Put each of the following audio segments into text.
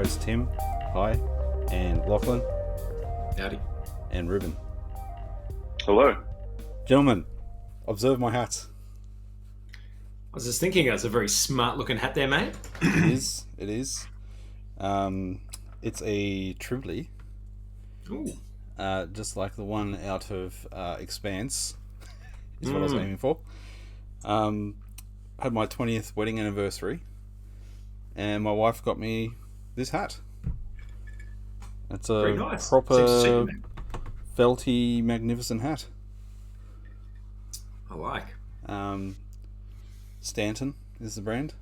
hosts Tim, hi, and Lachlan, Howdy. and Ruben. Hello. Gentlemen, observe my hat. I was just thinking, that's a very smart-looking hat there, mate. It is. It's a Tribly. Ooh. Just like the one out of Expanse, is what I was aiming for. Had my 20th wedding anniversary, and my wife got me this hat. It's a nice. proper felty, magnificent hat. I like. Stanton is the brand.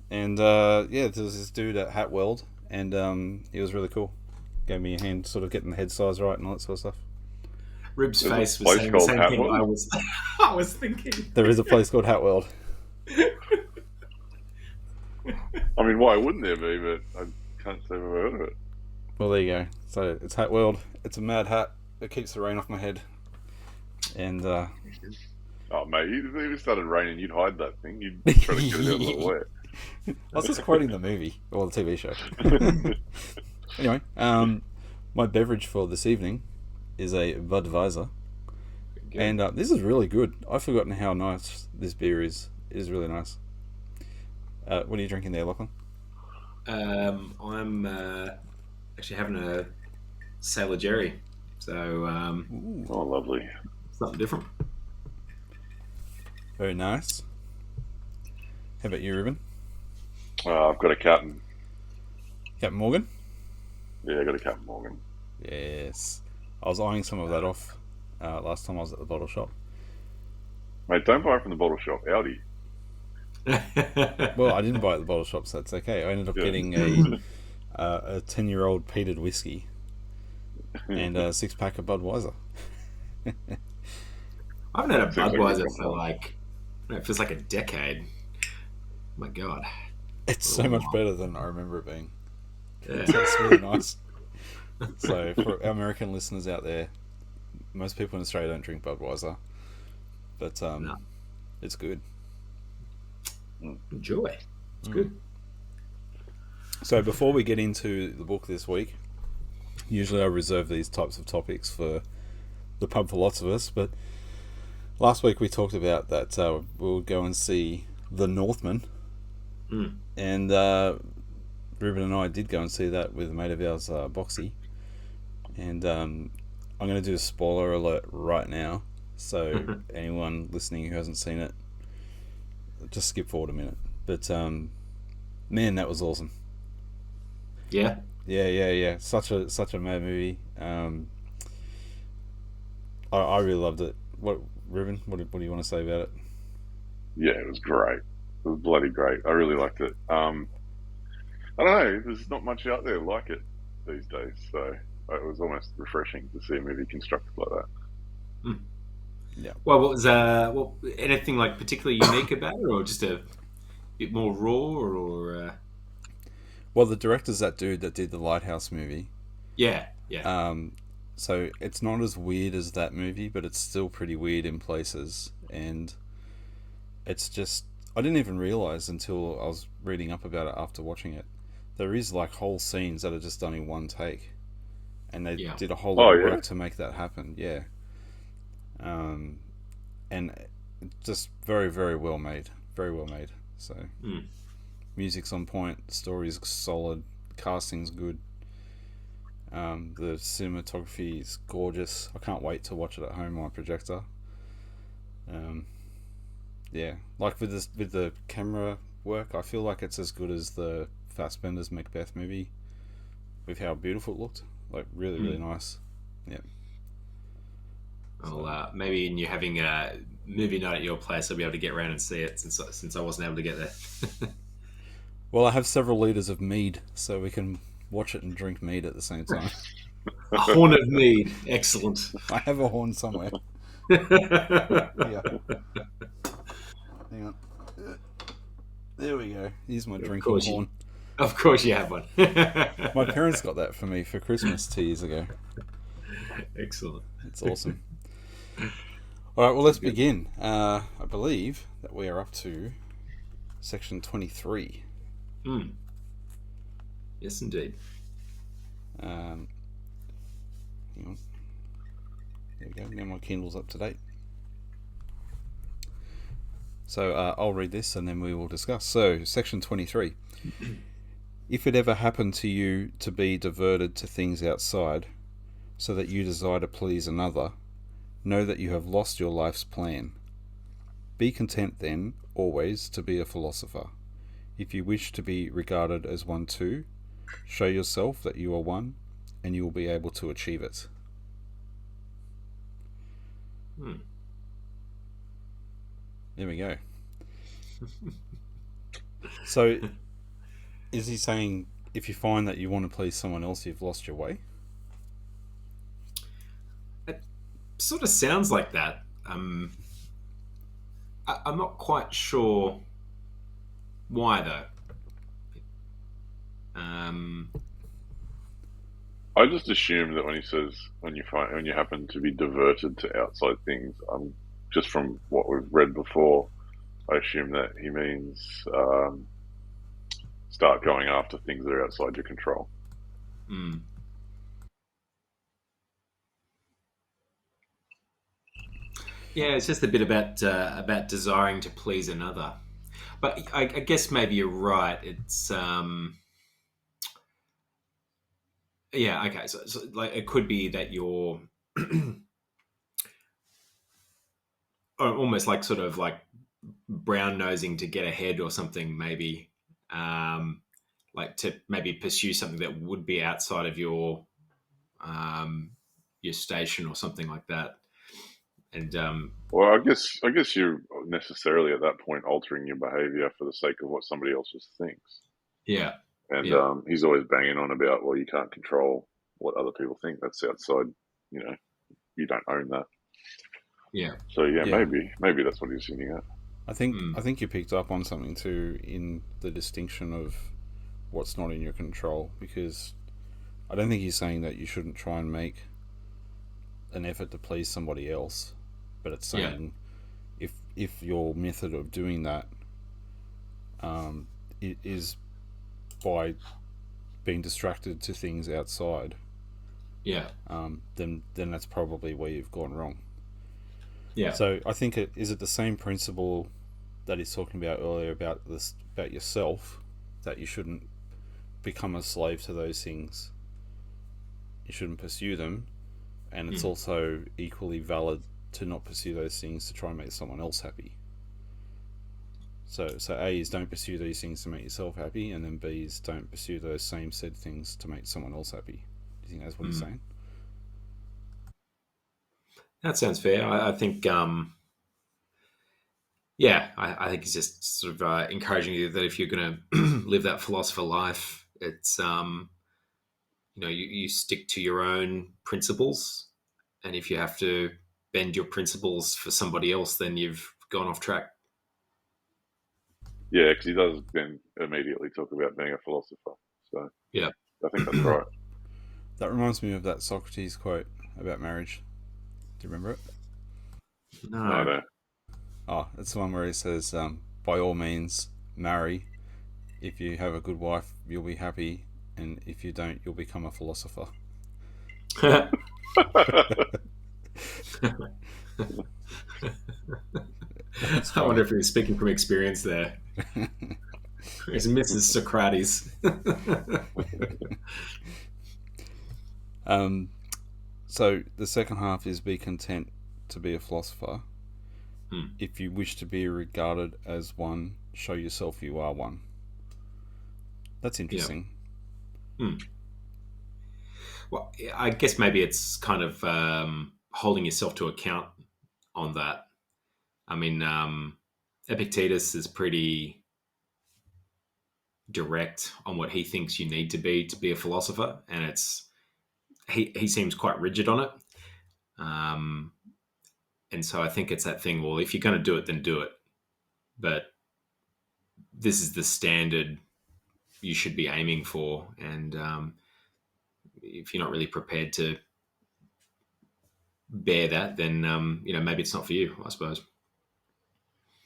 And there was this dude at Hat World, and he was really cool. Gave me a hand sort of getting the head size right and all that sort of stuff. Rib's There's face a was place saying the called same Hat thing World? I was thinking. There is a place called Hat World. I mean, why wouldn't there be? But I can't say I've ever heard of it. Well, there you go. So it's Hat World. It's a mad hat that keeps the rain off my head. And Oh, mate, if it started raining, you'd hide that thing. You'd try to get it out of the wet. I was just quoting the movie or the TV show. Anyway, my beverage for this evening is a Budweiser. Good. And this is really good. I've forgotten how nice this beer is. It is really nice. What are you drinking there, Lachlan? I'm actually having a Sailor Jerry, so Ooh, Oh, lovely. something different. very nice. How about you, Ruben? I've got a Captain. Captain Morgan? Yeah, I got a Captain Morgan. Yes. I was eyeing some of that off last time I was at the bottle shop. Mate, don't buy it from the bottle shop. Audi. Well, I didn't buy it at the bottle shop, so that's okay. I ended up Yeah. getting a 10-year-old peated whiskey and a 6-pack of Budweiser. I haven't had a Seems like Budweiser it's for like, it feels like a decade. My God. It's so much better than I remember it being. Yeah. It tastes really nice. So for our American listeners out there, most people in Australia don't drink Budweiser, but No. it's good. Enjoy. It's good. So before we get into the book this week, usually I reserve these types of topics for the pub Philosophos, but last week we talked about that we'll go and see The Northman, and Ruben and I did go and see that with a mate of ours, Boxy, and I'm going to do a spoiler alert right now, so anyone listening who hasn't seen it, just skip forward a minute. But man, that was awesome. Yeah. Yeah. Such a mad movie. I really loved it. What, Ruben? What do you want to say about it? Yeah, it was great. It was bloody great. I really liked it. I don't know. There's not much out there like it these days, so it was almost refreshing to see a movie constructed like that. Yeah. Well, what was anything like particularly unique about it, or just a bit more raw, or Well, the director's that dude that did the Lighthouse movie. yeah. So it's not as weird as that movie, but it's still pretty weird in places. And it's just, I didn't even realize until I was reading up about it after watching it. There is like whole scenes that are just done in one take. And they did a whole lot of work to make that happen. Yeah. And just very, very well made. Very well made. So music's on point, story's solid, casting's good. The cinematography is gorgeous. I can't wait to watch it at home on my projector. Yeah, like with the camera work, I feel like it's as good as the Fassbender's Macbeth movie, with how beautiful it looked. Like really, really nice. Yeah. Well, maybe in you having a movie night at your place, I'll be able to get around and see it since I wasn't able to get there. Well, I have several litres of mead, so we can watch it and drink mead at the same time. A horn of mead, excellent. I have a horn somewhere. Yeah. Hang on. There we go. Here's my drinking horn. Of course you have one. My parents got that for me for Christmas 2 years ago. Excellent. It's awesome. All right, well, let's begin. I believe that we are up to section 23. Yes, indeed. Hang on. There we go. Now my Kindle's up to date. So I'll read this and then we will discuss. So, section 23. If it ever happened to you to be diverted to things outside, so that you desire to please another, know that you have lost your life's plan. Be content, then, always to be a philosopher. If you wish to be regarded as one too, show yourself that you are one, and you will be able to achieve it. There we go. So, is he saying if you find that you want to please someone else, you've lost your way? It sort of sounds like that. I'm not quite sure why, though. I just assume that when he says when you happen to be diverted to outside things, just from what we've read before, I assume that he means start going after things that are outside your control. Yeah, it's just a bit about desiring to please another. But I guess maybe you're right. It's yeah, okay. So like it could be that you're almost like sort of like brown nosing to get ahead or something, maybe. Like to maybe pursue something that would be outside of your station or something like that. And Well, I guess you're necessarily at that point altering your behaviour for the sake of what somebody else just thinks. yeah, And yeah, he's always banging on about, well, you can't control what other people think. That's outside. You know, you don't own that. yeah, So yeah, Yeah. maybe that's what he's hinting at. I think you picked up on something too in the distinction of what's not in your control, because I don't think he's saying that you shouldn't try and make an effort to please somebody else, but it's saying if your method of doing that it is by being distracted to things outside, yeah, then that's probably where you've gone wrong. yeah. So I think is it the same principle that he's talking about earlier about this, about yourself, that you shouldn't become a slave to those things, you shouldn't pursue them, and it's also equally valid to not pursue those things to try and make someone else happy. So A is don't pursue these things to make yourself happy, and then B is don't pursue those same said things to make someone else happy. Do you think that's what he's saying? That sounds fair. I think, yeah, I think it's just sort of encouraging you that if you're going to live that philosopher life, it's you stick to your own principles, and if you have to bend your principles for somebody else, then you've gone off track. Yeah, because he does then immediately talk about being a philosopher. So Yeah. I think that's right. That reminds me of that Socrates quote about marriage. Do you remember it? No. I know. Oh, it's the one where he says, by all means, marry. If you have a good wife, you'll be happy, and if you don't, you'll become a philosopher. I wonder if he was speaking from experience there. It's Mrs. Socrates. So the second half is be content to be a philosopher. If you wish to be regarded as one, show yourself you are one. That's interesting. Well, I guess maybe it's kind of holding yourself to account on that. I mean, Epictetus is pretty direct on what he thinks you need to be a philosopher, and he seems quite rigid on it. And so I think it's that thing. Well, if you're going to do it, then do it. But this is the standard you should be aiming for, and if you're not really prepared to bear that, then maybe it's not for you, I suppose.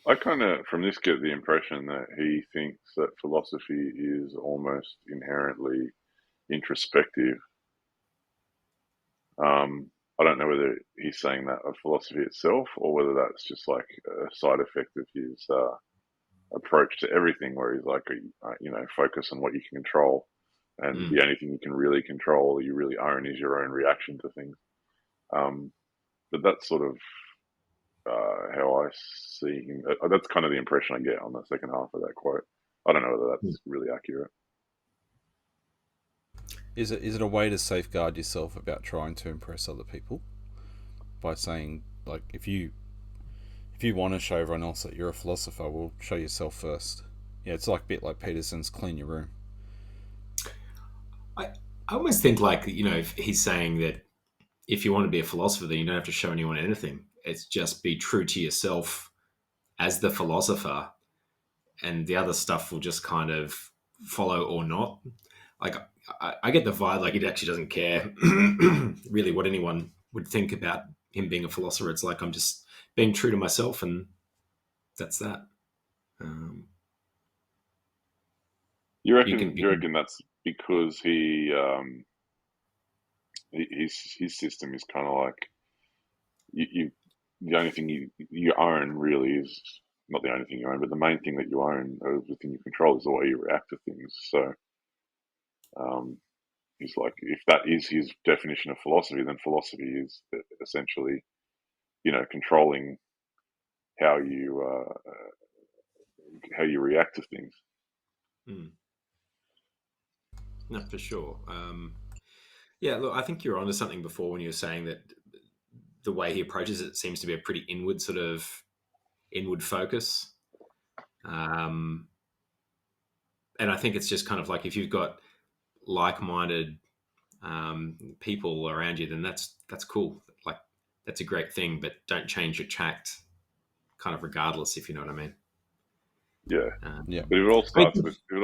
I kind of, from this, get the impression that he thinks that philosophy is almost inherently introspective. I don't know whether he's saying that of philosophy itself or whether that's just like a side effect of his approach to everything, where he's like, focus on what you can control, and Mm. the only thing you can really control, you really own, is your own reaction to things. But that's sort of how I see him. That's kind of the impression I get on the second half of that quote. I don't know whether that's really accurate. Is it a way to safeguard yourself about trying to impress other people by saying, like, if you want to show everyone else that you're a philosopher, well, show yourself first. Yeah, it's like a bit like Peterson's clean your room. I almost think, like, if he's saying that if you want to be a philosopher, then you don't have to show anyone anything. It's just be true to yourself as the philosopher, and the other stuff will just kind of follow or not. Like, I get the vibe like he actually doesn't care really what anyone would think about him being a philosopher. It's like, I'm just being true to myself, and that's that. You reckon that's because his system is kind of like you the only thing you own really is not the only thing you own, but the main thing that you own, or the thing you control, is the way you react to things. So he's like, if that is his definition of philosophy, then philosophy is essentially, controlling how you react to things. No, for sure. Yeah, look, I think you're onto something before when you were saying that the way he approaches it seems to be a pretty inward focus. And I think it's just kind of like, if you've got like-minded people around you, then that's cool. Like, that's a great thing, but don't change your tact, kind of regardless, if you know what I mean. Yeah, yeah. But if it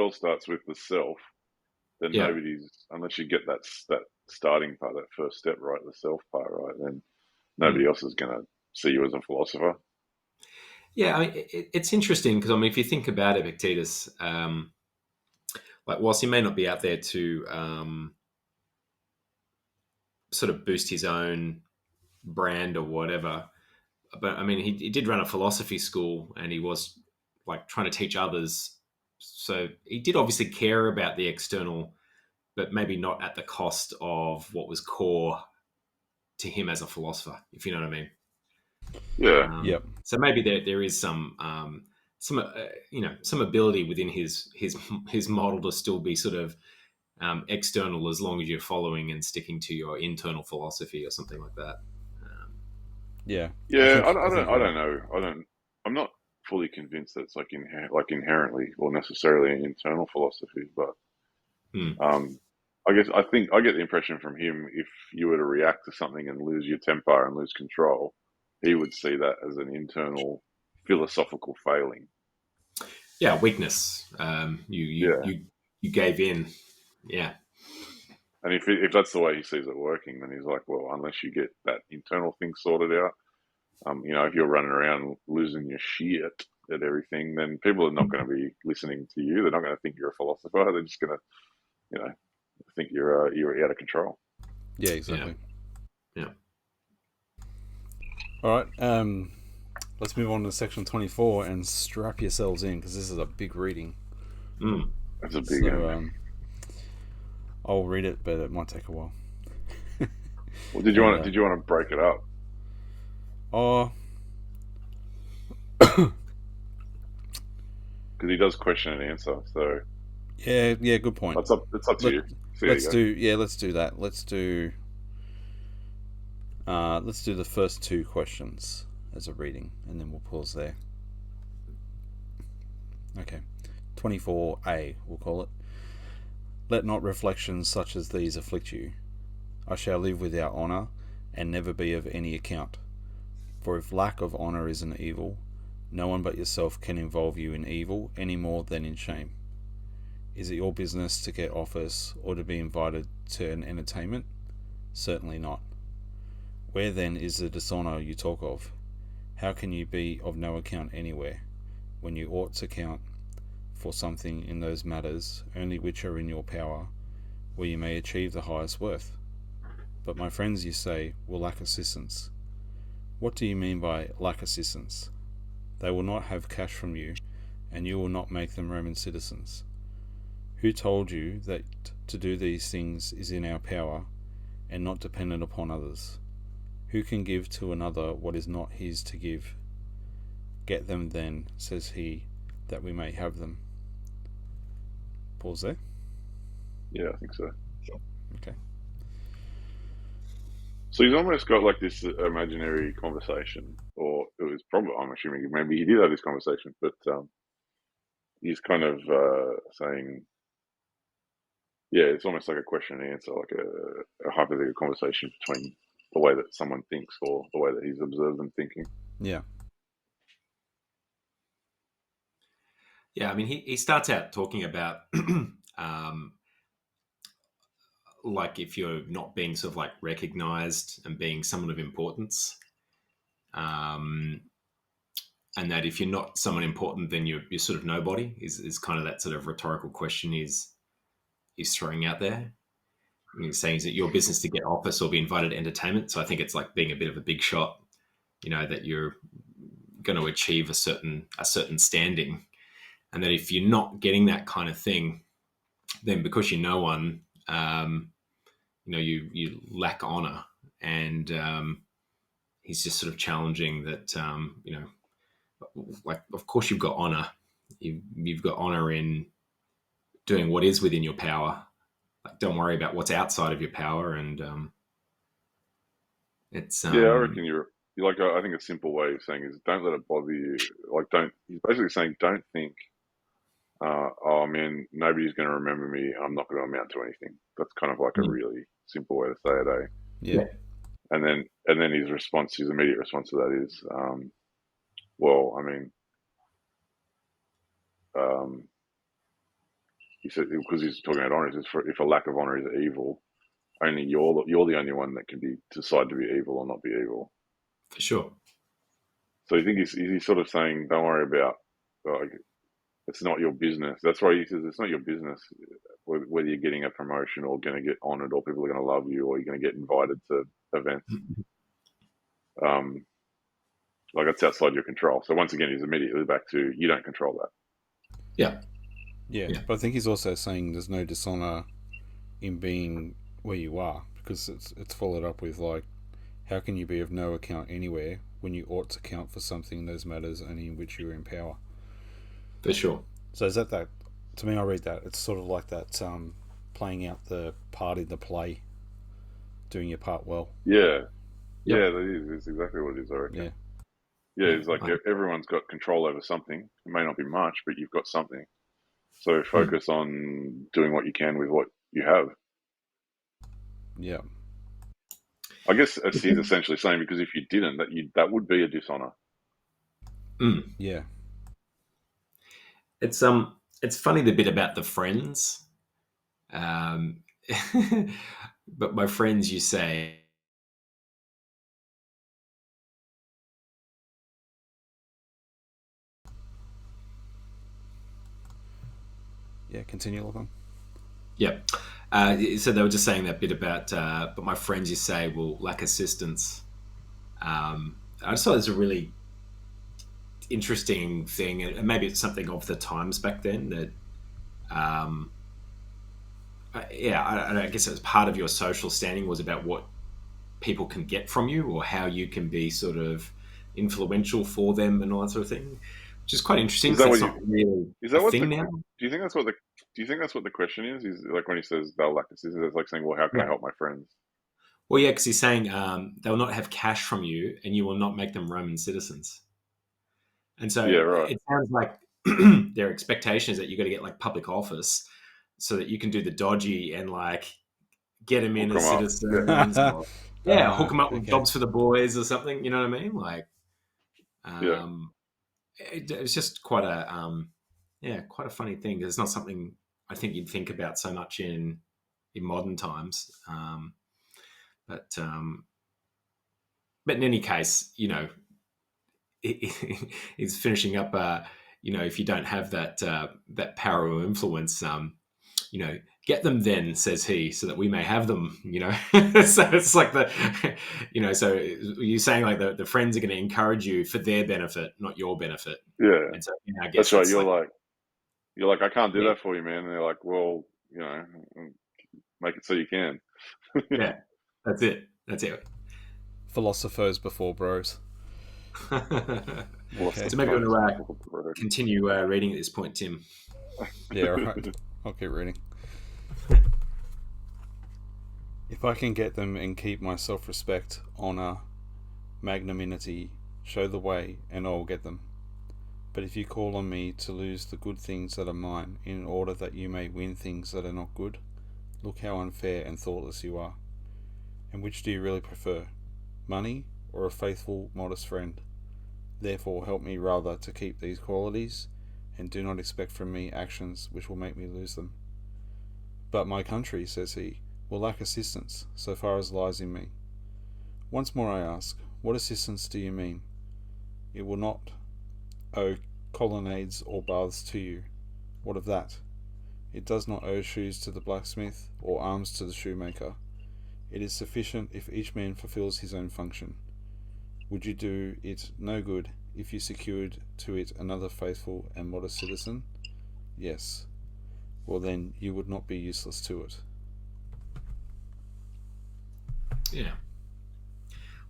all starts with the self, then nobody's, unless you get that starting part, that first step right, the self part right, then nobody else is going to see you as a philosopher. Yeah, I mean, it's interesting because, I mean, if you think about Epictetus, like, whilst he may not be out there to sort of boost his own brand or whatever, but I mean, he did run a philosophy school, and he was like trying to teach others. So he did obviously care about the external, but maybe not at the cost of what was core to him as a philosopher, if you know what I mean. Yeah. Yep. So maybe there is some ability within his model to still be sort of external, as long as you're following and sticking to your internal philosophy or something like that. Yeah. I don't know. I'm not fully convinced that it's like inherently or necessarily an internal philosophy, but I think I get the impression from him, if you were to react to something and lose your temper and lose control, he would see that as an internal philosophical failing. Yeah, weakness. You gave in. Yeah. And if that's the way he sees it working, then he's like, well, unless you get that internal thing sorted out, if you're running around losing your shit at everything, then people are not going to be listening to you. They're not going to think you're a philosopher. They're just going to, think you're out of control. Yeah, exactly. Yeah. All right. Let's move on to section 24 and strap yourselves in, because this is a big reading. That's a big one. I'll read it, but it might take a while. Well, did you want to break it up? Oh, because he does question and answer. So yeah, good point. It's up to you. Let's do that. Let's do the first two questions as a reading, and then we'll pause there. Okay, 24a, we'll call it. Let not reflections such as these afflict you. I shall live without honour, and never be of any account. For if lack of honour is an evil, no one but yourself can involve you in evil any more than in shame. Is it your business to get office or to be invited to an entertainment? Certainly not. Where then is the dishonour you talk of? How can you be of no account anywhere? when you ought to count for something in those matters only which are in your power, where you may achieve the highest worth. But my friends, you say, will lack assistance. What do you mean by lack assistance? They will not have cash from you, and you will not make them Roman citizens. Who told you that to do these things is in our power, and not dependent upon others? Who can give to another what is not his to give? Get them then, says he, that we may have them. Pause there. Yeah, I think so. Okay. So he's almost got like this imaginary conversation, or it was probably, I'm assuming maybe he did have this conversation, but he's kind of saying, yeah, it's almost like a question and answer, like a hypothetical conversation between the way that someone thinks or the way that he's observed them thinking. Yeah. Yeah, I mean, he starts out talking about like if you're not being sort of like recognized and being someone of importance, and that if you're not someone important, then you're sort of nobody. Is kind of that sort of rhetorical question he's throwing out there. He's saying, is it your business to get office or be invited to entertainment? So I think it's like being a bit of a big shot, that you're going to achieve a certain standing, and that if you're not getting that kind of thing, then because you're no one, you lack honor. And he's just sort of challenging that, like, of course you've got honor. You've got honor in doing what is within your power. Like, don't worry about what's outside of your power. And it's Yeah, I reckon you're like, I think a simple way of saying is don't let it bother you. Like, he's basically saying don't think, oh man, nobody's going to remember me. I'm not going to amount to anything. That's kind of like a really simple way to say it, eh? Yeah. And then his immediate response to that is, well, I mean, he said, because he's talking about honor, he says, if a lack of honor is evil, only you're the only one that can decide to be evil or not be evil. for sure. So I think he's sort of saying, don't worry about, like, it's not your business. That's why he says it's not your business whether you're getting a promotion or going to get honoured or people are going to love you or you're going to get invited to events. Like, it's outside your control. So once again, he's immediately back to, you don't control that. Yeah. Yeah. But I think he's also saying there's no dishonour in being where you are, because it's followed up with, like, how can you be of no account anywhere when you ought to count for something in those matters only in which you're in power? For sure. So is that to me, I read that it's sort of like that, playing out the part in the play, doing your part well. Yeah. Yeah, that is. It's exactly what it is, I reckon. Yeah. Yeah, it's like everyone's got control over something. It may not be much, but you've got something. So focus on doing what you can with what you have. Yeah. I guess he's essentially saying, because if you didn't, that would be a dishonor. Yeah. It's funny, the bit about the friends. But my friends, you say. Yeah, continue, Lachlan. Yep. So they were just saying that bit about, but my friends, you say, will lack assistance. I just thought it was a really interesting thing, and maybe it's something of the times back then that, I guess it was part of your social standing was about what people can get from you or how you can be sort of influential for them and all that sort of thing, which is quite interesting. Is that It's what not really Is that a what thing the? now. Do you think that's what the question is? Is like when he says they'll lack assistance, it's like saying, well, how can I help my friends? Well, yeah, because he's saying they will not have cash from you, and you will not make them Roman citizens. And so Yeah, right. it sounds like their expectation is that you've got to get like public office so that you can do the dodgy and like get them in as citizens. Or, hook them up with jobs for the boys or something. You know what I mean? Like, it's just quite a quite a funny thing. It's not something I think you'd think about so much in modern times. But in any case, he's finishing up. if you don't have that power or influence, get them then, says he, so that we may have them, So it's like so you're saying like the friends are going to encourage you for their benefit, not your benefit. Yeah, And so, I guess that's right. it's You're like, I can't do yeah, that for you, man. And they're like, well, make it so you can. yeah, that's it. That's it. Philosophos before bros. Okay. So maybe you want to continue reading at this point, Tim. Yeah, right. I'll keep reading. If I can get them and keep my self-respect, honour, magnanimity, show the way, and I will get them. But if you call on me to lose the good things that are mine in order that you may win things that are not good, look how unfair and thoughtless you are. And which do you really prefer, money or a faithful, modest friend? Therefore help me rather to keep these qualities, and do not expect from me actions which will make me lose them. But my country, says he, will lack assistance, so far as lies in me. Once more I ask, what assistance do you mean? It will not owe colonnades or baths to you. What of that? It does not owe shoes to the blacksmith, or arms to the shoemaker. It is sufficient if each man fulfills his own function. Would you do it no good if you secured to it another faithful and modest citizen? Yes. Well then, you would not be useless to it. Yeah.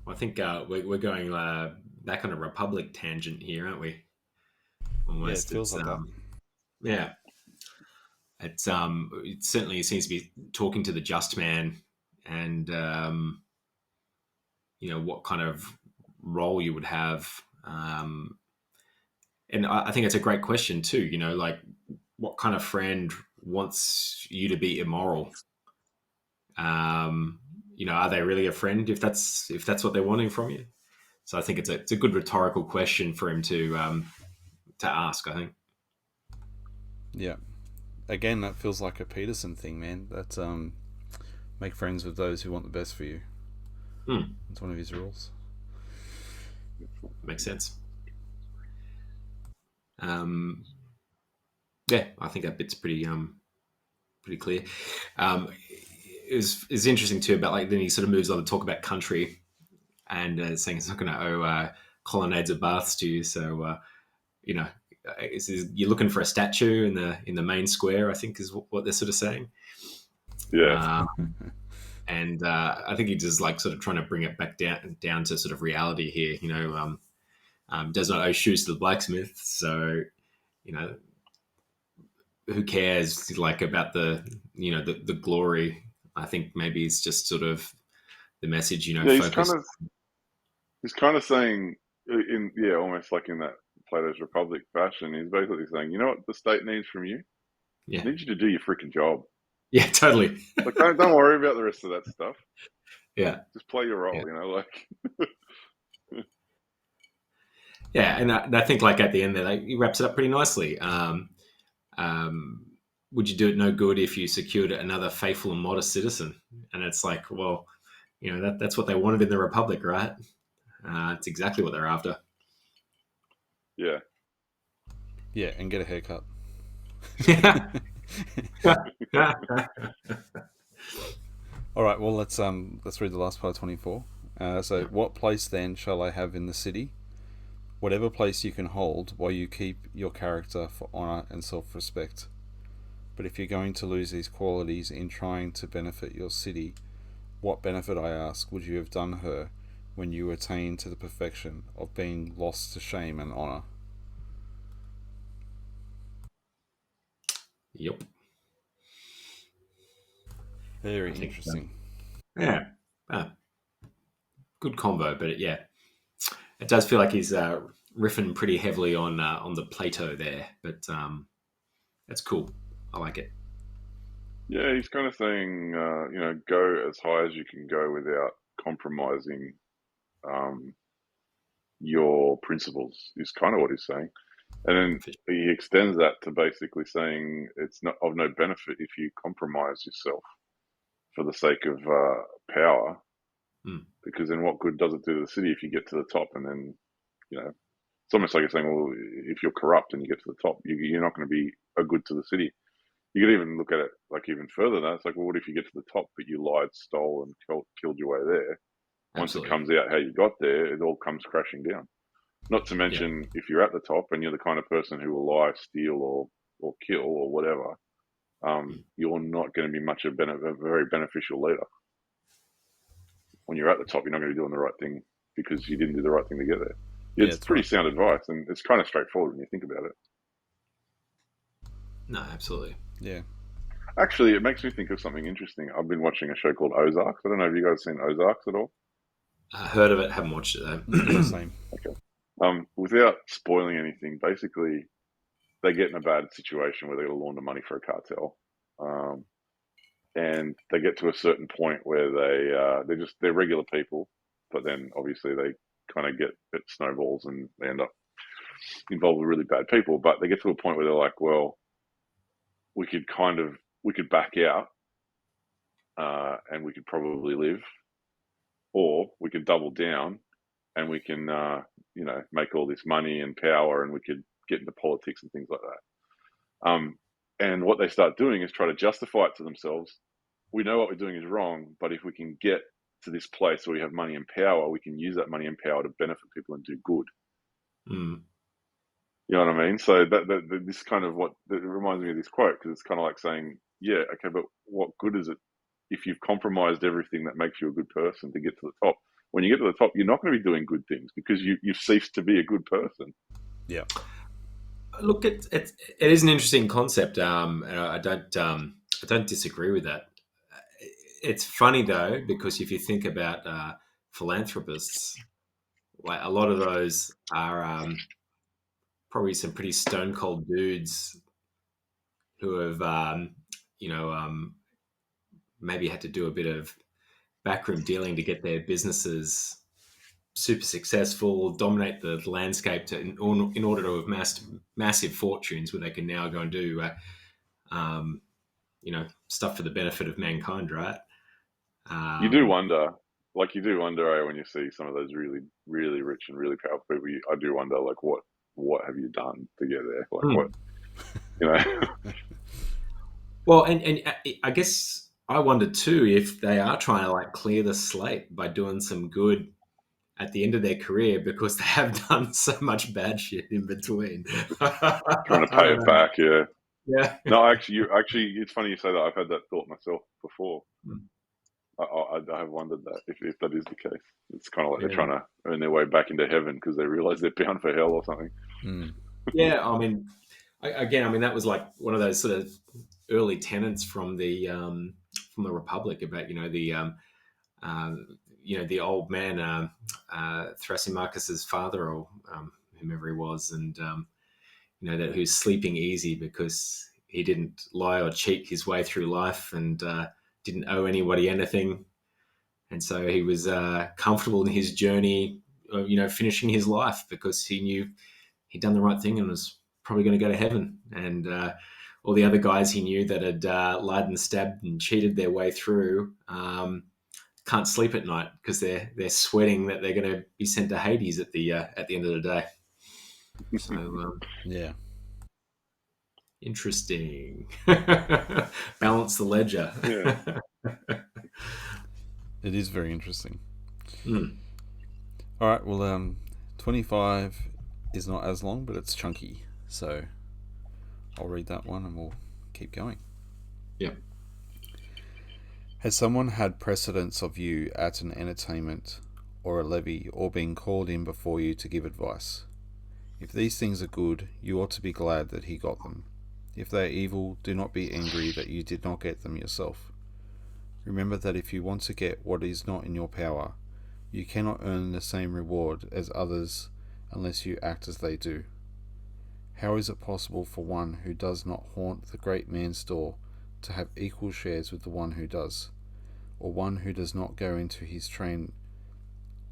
Well, I think we're going back on a Republic tangent here, aren't we? Almost. Yeah, it feels like that. Yeah. It certainly seems to be talking to the just man, and what kind of role you would have. And I think it's a great question too. Like, what kind of friend wants you to be immoral? Are they really a friend if that's what they're wanting from you? So I think it's a good rhetorical question for him to ask, I think. Yeah. Again, that feels like a Peterson thing, man. That's make friends with those who want the best for you. It's one of his rules. Makes sense. Yeah, I think that bit's pretty clear. It's interesting too about then he sort of moves on to talk about country, and saying it's not going to owe colonnades or baths to you. So you're looking for a statue in the main square, I think is what they're sort of saying. Yeah. And I think he's just sort of trying to bring it back down to sort of reality here. Does not owe shoes to the blacksmith, so who cares about the glory? I think maybe it's just sort of the message. Yeah, focus. he's kind of saying almost like in that Plato's Republic fashion. He's basically saying, you know what the state needs from you? Yeah, It needs you to do your freaking job. Yeah, totally. Don't worry about the rest of that stuff. Yeah, just play your role. Yeah, and I think at the end there, he wraps it up pretty nicely. Would you do it no good if you secured another faithful and modest citizen? And it's like, well, that's what they wanted in the Republic, right? It's exactly what they're after. Yeah. Yeah, and get a haircut. All right. Well, let's read the last part of 24. So, what place then shall I have in the city? Whatever place you can hold, while you keep your character for honour and self-respect. But if you're going to lose these qualities in trying to benefit your city, what benefit, I ask, would you have done her when you attained to the perfection of being lost to shame and honour? Yep. Very interesting. Yeah. Good combo, but it does feel like he's riffing pretty heavily on the Plato there, but that's cool. I like it. Yeah, he's kind of saying, go as high as you can go without compromising your principles, is kind of what he's saying. And then he extends that to basically saying it's not of no benefit if you compromise yourself for the sake of power, because then what good does it do to the city if you get to the top and then, It's almost like you're saying, well, if you're corrupt and you get to the top, you're not going to be a good to the city. You could even look at it like even further than that. It's like, well, what if you get to the top, but you lied, stole, and killed your way there? Once it Absolutely. comes out how you got there, it all comes crashing down. Not to mention, if you're at the top and you're the kind of person who will lie, steal, or kill, or whatever, you're not going to be much a very beneficial leader. When you're at the top, you're not going to be doing the right thing because you didn't do the right thing to get there. It's pretty sound advice, and it's kind of straightforward when you think about it. No, absolutely. Yeah. Actually, it makes me think of something interesting. I've been watching a show called Ozarks. I don't know if you guys have seen Ozarks at all. Heard of it, haven't watched it though. Same. Okay. Without spoiling anything, basically, they get in a bad situation where they got to launder money for a cartel, and they get to a certain point where they're regular people, but then obviously they kind of it snowballs and they end up involved with really bad people. But they get to a point where they're like, well, we could back out, and we could probably live, or we could double down, and we can make all this money and power, and we could get into politics and things like that. And what they start doing is try to justify it to themselves. We know what we're doing is wrong, but if we can get to this place where we have money and power, we can use that money and power to benefit people and do good. Mm. You know what I mean? So this kind of it reminds me of this quote, because it's kind of like saying, yeah, okay, but what good is it if you've compromised everything that makes you a good person to get to the top? When you get to the top, you're not going to be doing good things because you've ceased to be a good person. Yeah. Look, it is an interesting concept, and I don't disagree with that. It's funny though, because if you think about philanthropists, like a lot of those are probably some pretty stone cold dudes who have maybe had to do a bit of backroom dealing to get their businesses super successful, dominate the landscape in order to have amassed massive fortunes where they can now go and do stuff for the benefit of mankind, right? You do wonder when you see some of those really, really rich and really powerful people, I do wonder, like, what have you done to get there? Like, what. Well, and I guess I wonder too if they are trying to like clear the slate by doing some good at the end of their career, because they have done so much bad shit in between. Trying to pay it back, yeah. Yeah. No, actually, it's funny you say that. I've had that thought myself before. I have wondered that if that is the case. It's kind of like they're trying to earn their way back into heaven because they realise they're bound for hell or something. Mm. Yeah, I mean, that was like one of those sort of early tenets from the Republic about the old man Thrasymachus's father, or whomever he was, and that who's sleeping easy because he didn't lie or cheat his way through life and didn't owe anybody anything, and so he was comfortable in his journey, finishing his life because he knew he'd done the right thing and was probably going to go to heaven. And all the other guys he knew that had lied and stabbed and cheated their way through can't sleep at night because they're sweating that they're going to be sent to Hades at the end of the day. So yeah, interesting. Balance the ledger. Yeah. It is very interesting. Mm. All right, well, 25 is not as long, but it's chunky, so I'll read that one and we'll keep going. Yeah. Has someone had precedence of you at an entertainment or a levee, or been called in before you to give advice? If these things are good, you ought to be glad that he got them. If they are evil, do not be angry that you did not get them yourself. Remember that if you want to get what is not in your power, you cannot earn the same reward as others unless you act as they do. How is it possible for one who does not haunt the great man's door to have equal shares with the one who does, or one who does not go into his train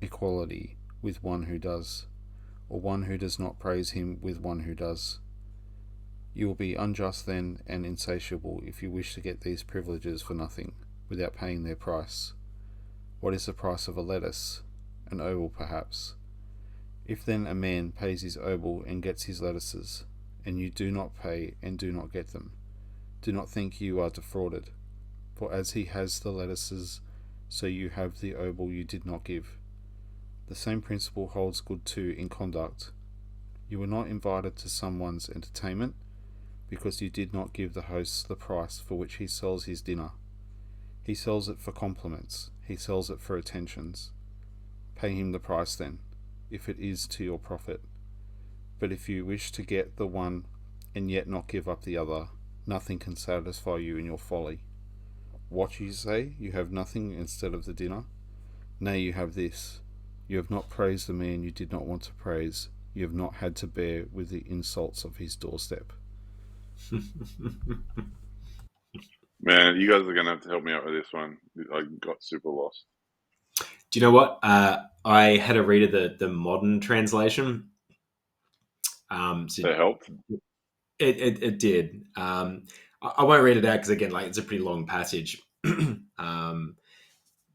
equality with one who does, or one who does not praise him with one who does? You will be unjust then and insatiable if you wish to get these privileges for nothing, without paying their price. What is the price of a lettuce? An oval, perhaps. If then a man pays his obol and gets his lettuces, and you do not pay and do not get them, do not think you are defrauded. For as he has the lettuces, so you have the obol you did not give. The same principle holds good too in conduct. You were not invited to someone's entertainment, because you did not give the host the price for which he sells his dinner. He sells it for compliments, he sells it for attentions. Pay him the price then, if it is to your profit. But if you wish to get the one and yet not give up the other, nothing can satisfy you in your folly. What, you say, you have nothing instead of the dinner? Nay, you have this. You have not praised the man you did not want to praise. You have not had to bear with the insults of his doorstep. Man, you guys are going to have to help me out with this one. I got super lost. Do you know what? I had a read of the modern translation. So it helped? It did. I won't read it out because, again, like, it's a pretty long passage.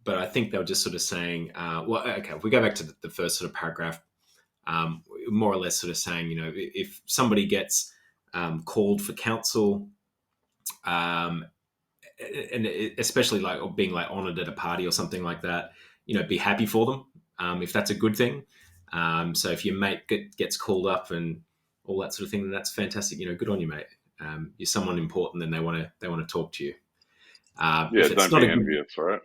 But I think they were just sort of saying, if we go back to the first sort of paragraph, more or less sort of saying, if somebody gets called for counsel, and especially like, or being like honored at a party or something like that, be happy for them, if that's a good thing. So if your mate gets called up and all that sort of thing, then that's fantastic. Good on you, mate. You're someone important, and they want to talk to you. Don't be envious, right?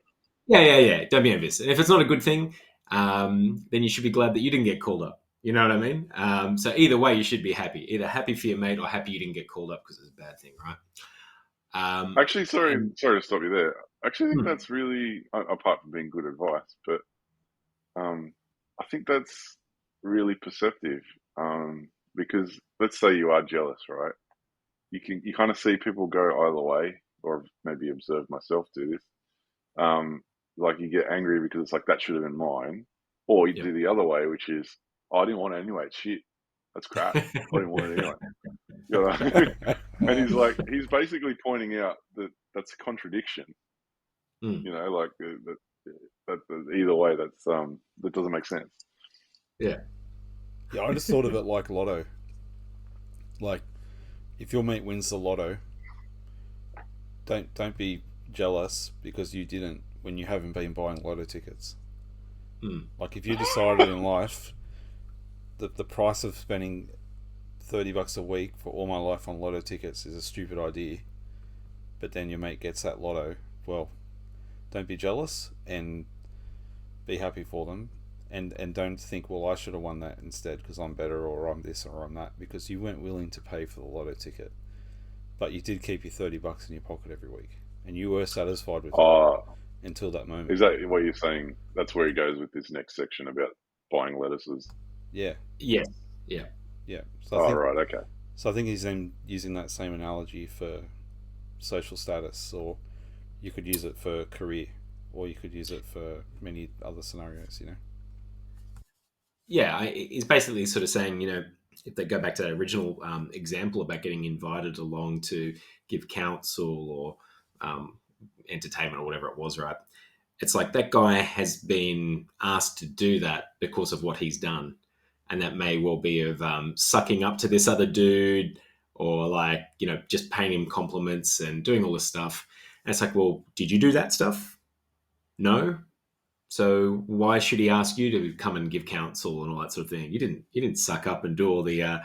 Yeah. Don't be envious. And if it's not a good thing, then you should be glad that you didn't get called up. You know what I mean? So either way, you should be happy. Either happy for your mate or happy you didn't get called up because it's a bad thing, right? Actually, sorry to stop you there. I actually think that's really, apart from being good advice, but I think that's really perceptive. Because let's say you are jealous, right? You kind of see people go either way, or maybe observe myself do this. Like you get angry because it's like, that should have been mine, or you do the other way, which is, I didn't want it anyway. It's shit. That's crap. I didn't want it anyway. And he's basically pointing out that that's a contradiction. Like that either way, that doesn't make sense. Yeah, I just thought of it like lotto. Like, if your mate wins the lotto, don't be jealous because you didn't when you haven't been buying lotto tickets. Like, if you decided in life that the price of spending $30 a week for all my life on lotto tickets is a stupid idea, but then your mate gets that lotto, well, don't be jealous and be happy for them, and don't think, well, I should have won that instead because I'm better, or I'm this, or I'm that, because you weren't willing to pay for the lotto ticket, but you did keep your $30 in your pocket every week, and you were satisfied with it until that moment. Is that what you're saying? That's where he goes with this next section about buying lettuces. Yeah. Yeah. So I think, right, okay. So I think he's then using that same analogy for social status, or you could use it for career, or you could use it for many other scenarios, Yeah, he's basically sort of saying, if they go back to that original example about getting invited along to give counsel or entertainment or whatever it was, right? It's like that guy has been asked to do that because of what he's done. And that may well be of sucking up to this other dude, or like, just paying him compliments and doing all this stuff. And it's like, well, did you do that stuff? No. So why should he ask you to come and give counsel and all that sort of thing? You didn't suck up and do all the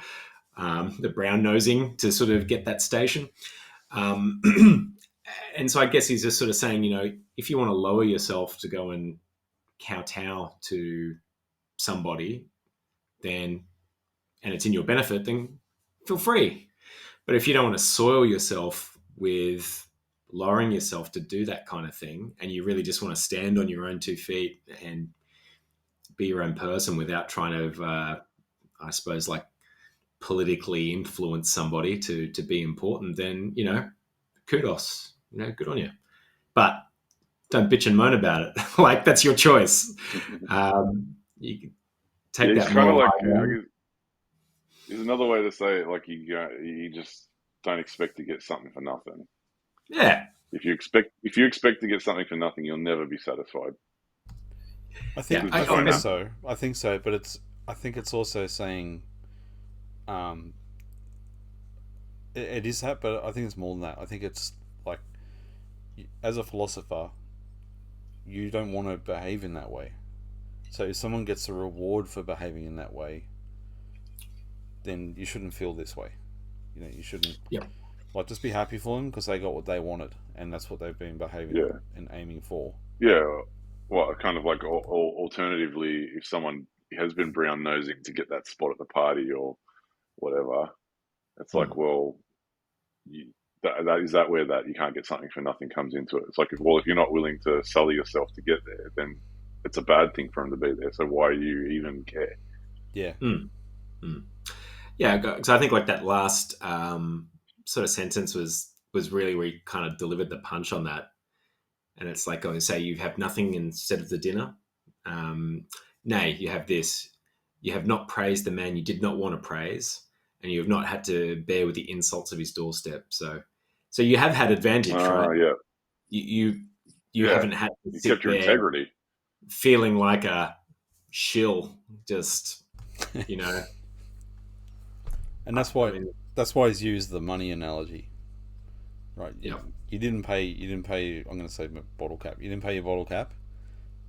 brown nosing to sort of get that station. And so I guess he's just sort of saying, if you want to lower yourself to go and kowtow to somebody, then, and it's in your benefit, then feel free. But if you don't want to soil yourself with lowering yourself to do that kind of thing, and you really just want to stand on your own 2 feet and be your own person without trying to, I suppose, like politically influence somebody to be important, then, kudos, good on you. But don't bitch and moan about it. Like, that's your choice. You can take that kind of like, there's another way to say it, like you just don't expect to get something for nothing. Yeah. If you expect to get something for nothing, you'll never be satisfied. I think so. But I think it's also saying, um, it is that, but I think it's more than that. I think it's like, as a philosopher, you don't want to behave in that way. So if someone gets a reward for behaving in that way, then you shouldn't feel this way. You shouldn't Yep. like just be happy for them because they got what they wanted, and that's what they've been behaving Yeah. and aiming for. Yeah. Well, kind of like alternatively, if someone has been brown nosing to get that spot at the party or whatever, it's like, well, you, that where that you can't get something for nothing comes into it. It's like, if you're not willing to sully yourself to get there, then it's a bad thing for him to be there. So why do you even care? Yeah. Yeah, because I think like that last sort of sentence was really where he kind of delivered the punch on that. And it's like, I say, you have nothing instead of the dinner. Nay, you have this. You have not praised the man you did not want to praise, and you have not had to bear with the insults of his doorstep. So you have had advantage, right? Yeah. You haven't had to You sit kept your there integrity. feeling like a shill, just And that's why he's used the money analogy, right? Yep. You didn't pay. I'm going to say bottle cap. You didn't pay your bottle cap,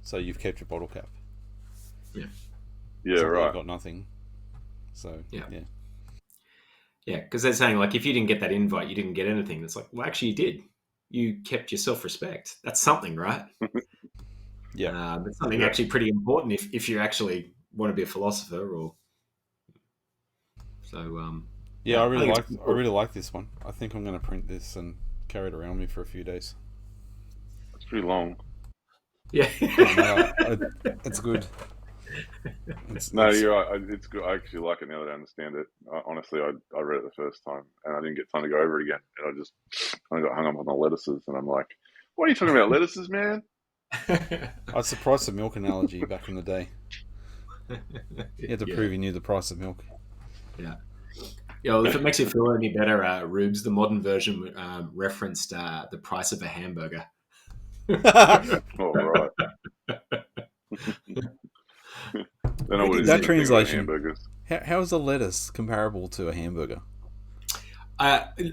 so you've kept your bottle cap. Yeah. Yeah. Right. You've got nothing. So yeah. Yeah, because they're saying like if you didn't get that invite, you didn't get anything. It's like, well, actually, you did. You kept your self-respect. That's something, right? Yeah. It's something actually pretty important if you actually want to be a philosopher, or so. Yeah, I really like this one. I think I'm going to print this and carry it around with me for a few days. It's pretty long. Yeah. It's good. You're right. It's good. I actually like it now that I understand it. Honestly, I read it the first time and I didn't get time to go over it again. And I just kind of got hung up on the lettuces. And I'm like, what are you talking about, lettuces, man? It's the price of milk analogy back in the day. You had to prove you knew the price of milk. Yeah. Well, if it makes you feel any better, Rubes, the modern version referenced the price of a hamburger. All right. Then I would that translation. How is a lettuce comparable to a hamburger?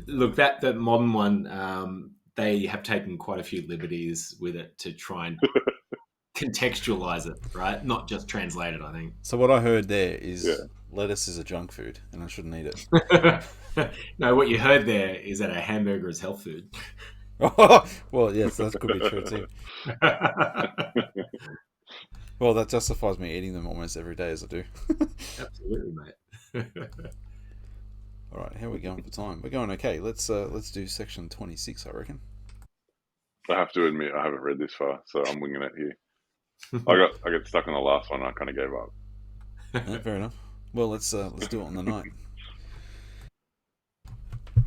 Look, that modern one, they have taken quite a few liberties with it to try and contextualize it, right? Not just translate it, I think. So what I heard there is lettuce is a junk food and I shouldn't eat it. No, what you heard there is that a hamburger is health food. Well, yes, that could be true too. Well, that justifies me eating them almost every day as I do. Absolutely, mate. All right, how are we going for time? We're going okay. Let's do section 26, I reckon. I have to admit, I haven't read this far, so I'm winging it here. I got stuck on the last one. And I kind of gave up. No, fair enough. Well, let's do it on the night.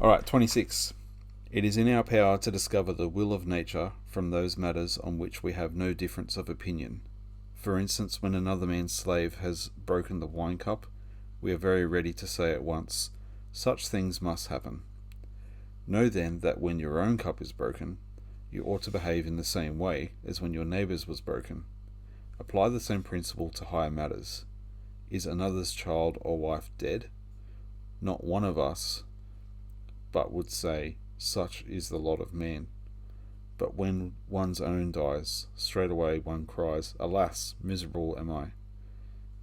All right, 26. It is in our power to discover the will of nature from those matters on which we have no difference of opinion. For instance, when another man's slave has broken the wine cup, we are very ready to say at once, such things must happen. Know then that when your own cup is broken, you ought to behave in the same way as when your neighbour's was broken. Apply the same principle to higher matters. Is another's child or wife dead? Not one of us but would say, such is the lot of man. But when one's own dies, straightway one cries, alas, miserable am I.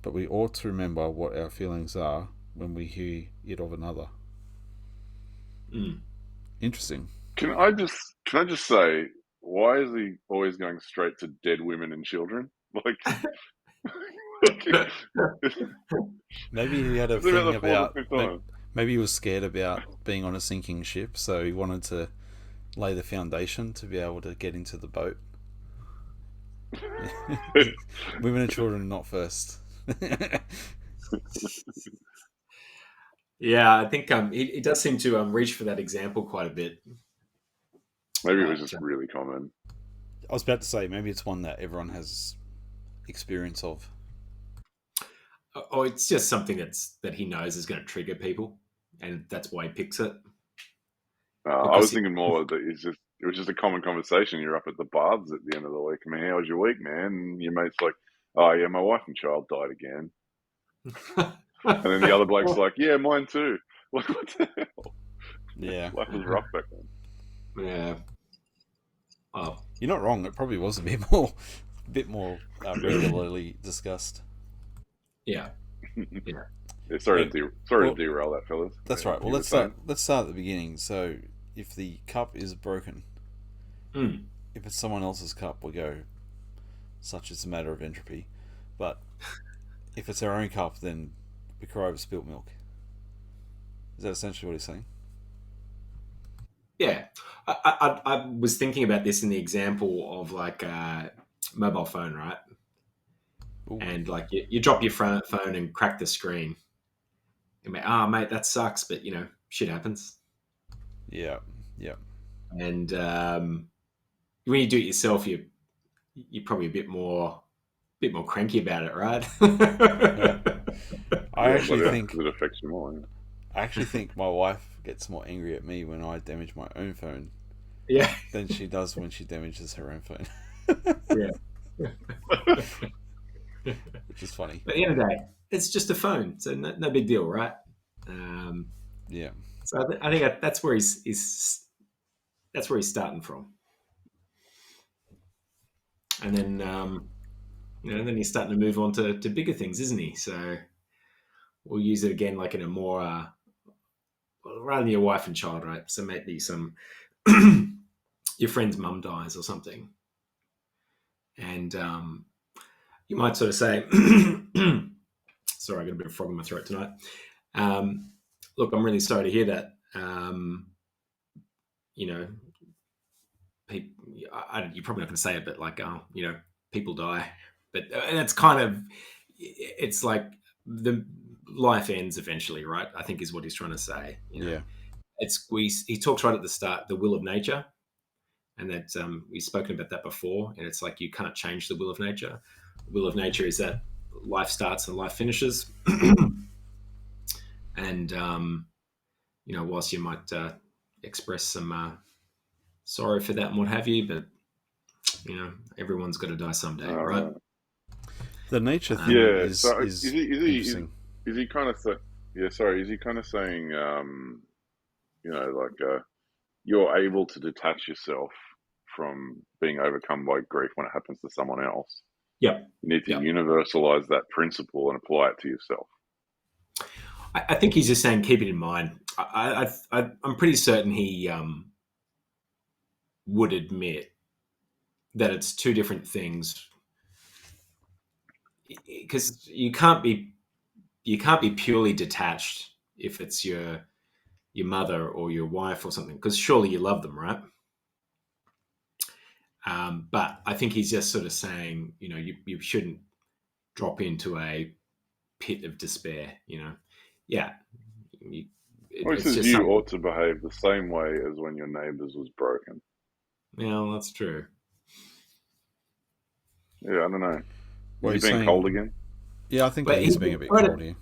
But we ought to remember what our feelings are when we hear it of another. Interesting. Can I just say, why is he always going straight to dead women and children? Like, maybe he had a thing about. Maybe he was scared about being on a sinking ship, so he wanted to lay the foundation to be able to get into the boat. Women and children not first. Yeah, I think he does seem to reach for that example quite a bit. Maybe it was just really common. I was about to say, maybe it's one that everyone has experience of. Oh, it's just something that he knows is going to trigger people, and that's why he picks it. I was thinking more that it was just a common conversation. You're up at the baths at the end of the week. I mean, how was your week, man? And your mate's like, oh yeah, my wife and child died again. And then the other bloke's like, yeah, mine too. Like, what the hell? Yeah. Life was rough back then. Yeah. Oh, You're not wrong. It probably was a bit more regularly discussed. yeah. Yeah. Yeah, sorry And, to well, derail that, fellas. that's Yeah, right. Well, you were let's start. saying? Let's start at the beginning. So, if the cup is broken, Mm. if it's someone else's cup, we go, such is a matter of entropy. But if it's our own cup, then we cry over spilt milk. Is that essentially what he's saying? Yeah. I was thinking about this in the example of like a mobile phone, right? Ooh. And like you drop your phone and crack the screen. You may, oh, mate, that sucks, but shit happens. Yeah. Yeah. And when you do it yourself, you're probably a bit more cranky about it, right? Yeah. I Yeah, actually but think it affects you more. Yeah. I actually think my wife gets more angry at me when I damage my own phone Yeah, than she does when she damages her own phone, yeah. which is funny. But at the end of the day, it's just a phone, so no big deal, right? Um, Yeah. so I think that's where that's where he's starting from, and then then he's starting to move on to bigger things, isn't he? So we'll use it again, like in a more rather than your wife and child, right? So maybe some your friend's mum dies or something, and you might sort of say, "Sorry, I got a bit of frog in my throat tonight." Look, I'm really sorry to hear that. You know, you're probably not going to say it, but like, people die. But that's kind of, it's like the life ends eventually, right? I think is what he's trying to say. Yeah. He talks right at the start, the will of nature, and that we've spoken about that before. And it's like you can't change the will of nature. The will of nature is that life starts and life finishes, and whilst you might express some sorry for that and what have you, but everyone's got to die someday, right? The nature thing Yeah. is So is is interesting. he kind of yeah? Sorry, is he kind of saying like you're able to detach yourself from being overcome by grief when it happens to someone else? Yep. You need to Yep. universalize that principle and apply it to yourself. I think he's just saying keep it in mind. I'm pretty certain he would admit that it's two different things, because you can't be purely detached if it's your mother or your wife or something, because surely you love them, right? But I think he's just sort of saying, you shouldn't drop into a pit of despair. Yeah, Well, he it's says just you something. ought to behave the same way as when your neighbour's was broken. Yeah, that's true. Yeah, I don't know. What Is he he's being saying. cold again? Yeah, I think But he is being a bit right cold here.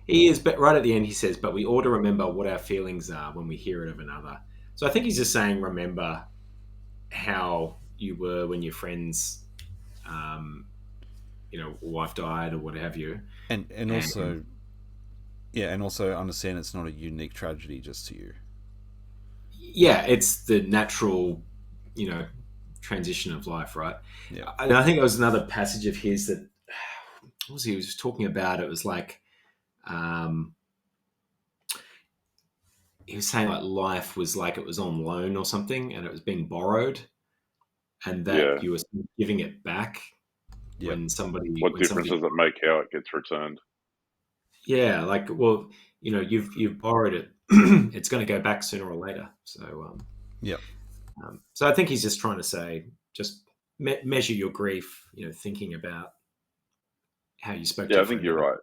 he is, but right at the end he says, "But we ought to remember what our feelings are when we hear it of another." So I think he's just saying, remember how you were when your friend's, wife died or what have you, And and also, yeah, and also understand it's not a unique tragedy just to you. yeah, it's the natural, you know, transition of life, right? Yeah. And I think it was another passage of his that what was he was talking about. It was like um, he was saying like life was like it was on loan or something, and it was being borrowed, and that Yeah. you were giving it back Yep. What when difference somebody does it make how it gets returned? yeah, like, well, you've borrowed it. It's going to go back sooner or later. Yep. So I think he's just trying to say, just measure your grief. Thinking about how you spoke to Yeah, your I think friend. you're right.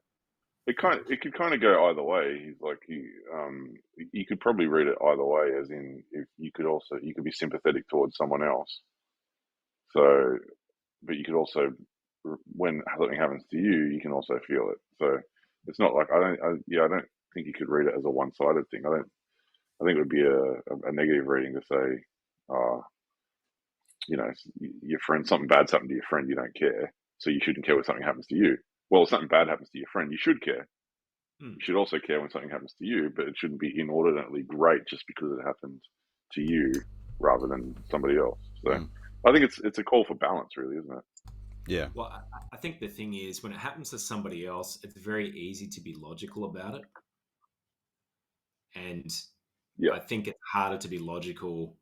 It could kind of go either way. He's like you could probably read it either way, as in if you could be sympathetic towards someone else. So, but you could also when something happens to you, you can also feel it. So it's not like I don't think you could read it as a one-sided thing. I think it would be a negative reading to say, uh, your friend, something bad's happened to your friend, you don't care, so you shouldn't care when something happens to you. well, if something bad happens to your friend, you should care. Mm. You should also care when something happens to you, but it shouldn't be inordinately great just because it happened to you rather than somebody else. So I think it's a call for balance, really, isn't it? Yeah. Well, I think the thing is, when it happens to somebody else, it's very easy to be logical about it. And Yeah. I think it's harder to be logical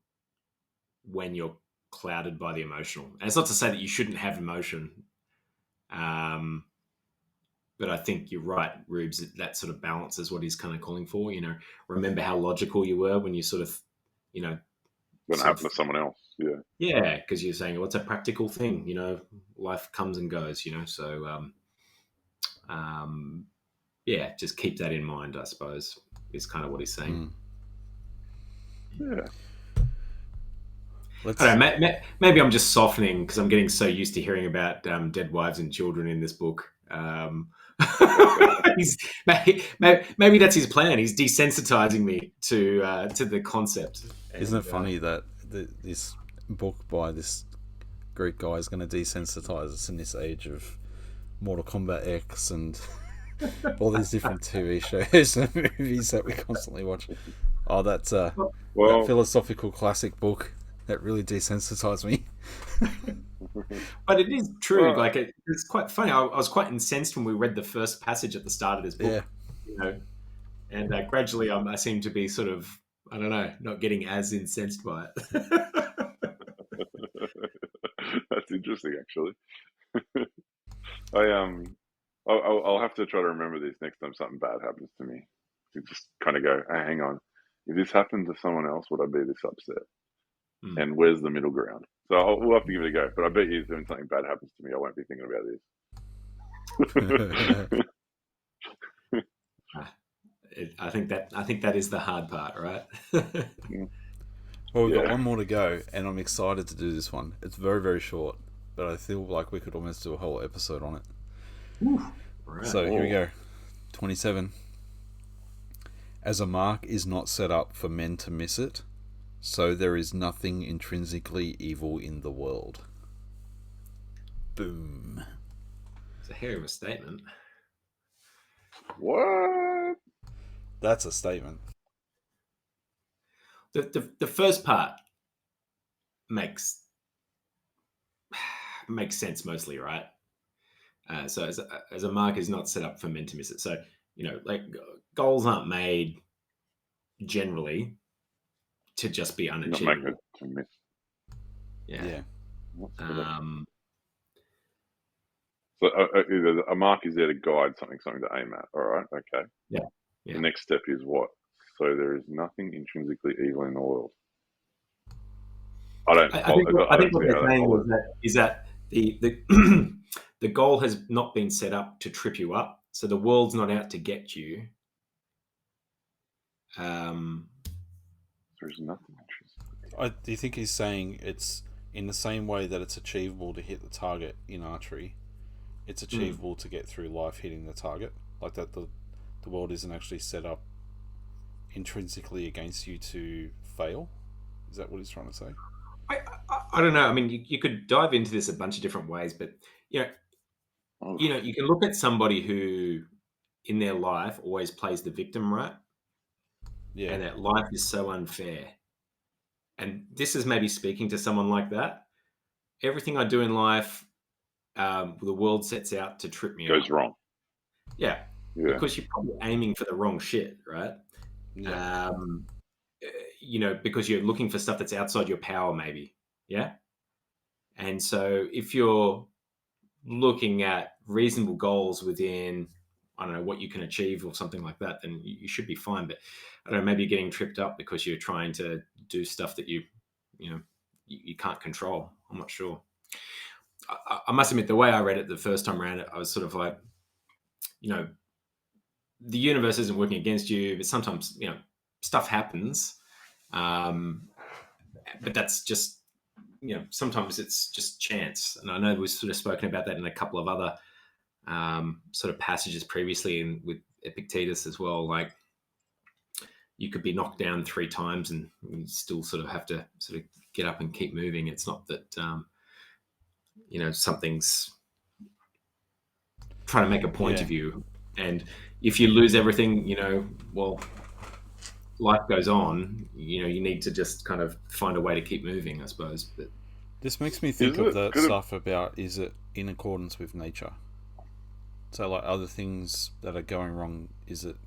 when you're clouded by the emotional. And it's not to say that you shouldn't have emotion. But I think you're right, Rubes, that sort of balance is what he's kind of calling for. You know, remember how logical you were when you sort of, you know, When it happened to someone else. Yeah. Yeah, because you're saying, well, it's a practical thing, you know, life comes and goes, you know, so, yeah, just keep that in mind, I suppose, is kind of what he's saying. Yeah. I don't know, maybe I'm just softening because I'm getting so used to hearing about dead wives and children in this book. Maybe that's his plan. He's desensitizing me to the concept. Isn't it funny that this book by this Greek guy is going to desensitize us in this age of Mortal Kombat X and all these different TV shows and movies that we constantly watch? Oh, that's that philosophical classic book that really desensitized me. But it is true. Like it's quite funny. I was quite incensed when we read the first passage at the start of this book. Yeah. You know, and gradually I seem to be sort of, I don't know, not getting as incensed by it. That's interesting, actually. I'll have to try to remember this next time something bad happens to me. To just kind of go, hey, hang on, if this happened to someone else, would I be this upset? And where's the middle ground? So we'll have to give it a go. But I bet you, when something bad happens to me, I won't be thinking about this. I think that is the hard part, right? Well, we've got one more to go, and I'm excited to do this one. It's very, very short, but I feel like we could almost do a whole episode on it. Right. So here we go. 27. As a mark is not set up for men to miss it, so there is nothing intrinsically evil in the world. Boom. It's a hell of a statement. What? That's a statement. The first part makes sense mostly, right? So as a mark is not set up for men to miss it. So, you know, like goals aren't made generally to just be unachievable. Not make it to miss. Yeah. So a mark is there to guide something to aim at. All right. Okay. Yeah. The next step is what? So there is nothing intrinsically evil in the world. I think what they're saying is that the the goal has not been set up to trip you up. So the world's not out to get you. There's nothing interesting. Do you think he's saying it's in the same way that it's achievable to hit the target in archery, it's achievable to get through life hitting the target? Like that the world isn't actually set up intrinsically against you to fail? Is that what he's trying to say? I don't know. I mean, you could dive into this a bunch of different ways, but you can look at somebody who in their life always plays the victim, right? Yeah. And that life is so unfair. And this is maybe speaking to someone like that. Everything I do in life, the world sets out to trip me up. Goes wrong. Yeah. Because you're probably aiming for the wrong shit, right? Yeah. Because you're looking for stuff that's outside your power, maybe. Yeah. And so if you're looking at reasonable goals within, I don't know, what you can achieve or something like that, then you should be fine. But I don't know, maybe you're getting tripped up because you're trying to do stuff that you can't control. I'm not sure. I must admit, the way I read it the first time around, I was sort of like, the universe isn't working against you, but sometimes, stuff happens. But that's just, sometimes it's just chance. And I know we've sort of spoken about that in a couple of other sort of passages previously, and with Epictetus as well. Like, you could be knocked down 3 times and you still sort of have to sort of get up and keep moving. It's not that, something's trying to make a point Yeah. of view. And if you lose everything, well, life goes on. You need to just kind of find a way to keep moving, I suppose. But This makes me Is think of it? that Could it? stuff about, is it in accordance with nature? So like other things that are going wrong, is it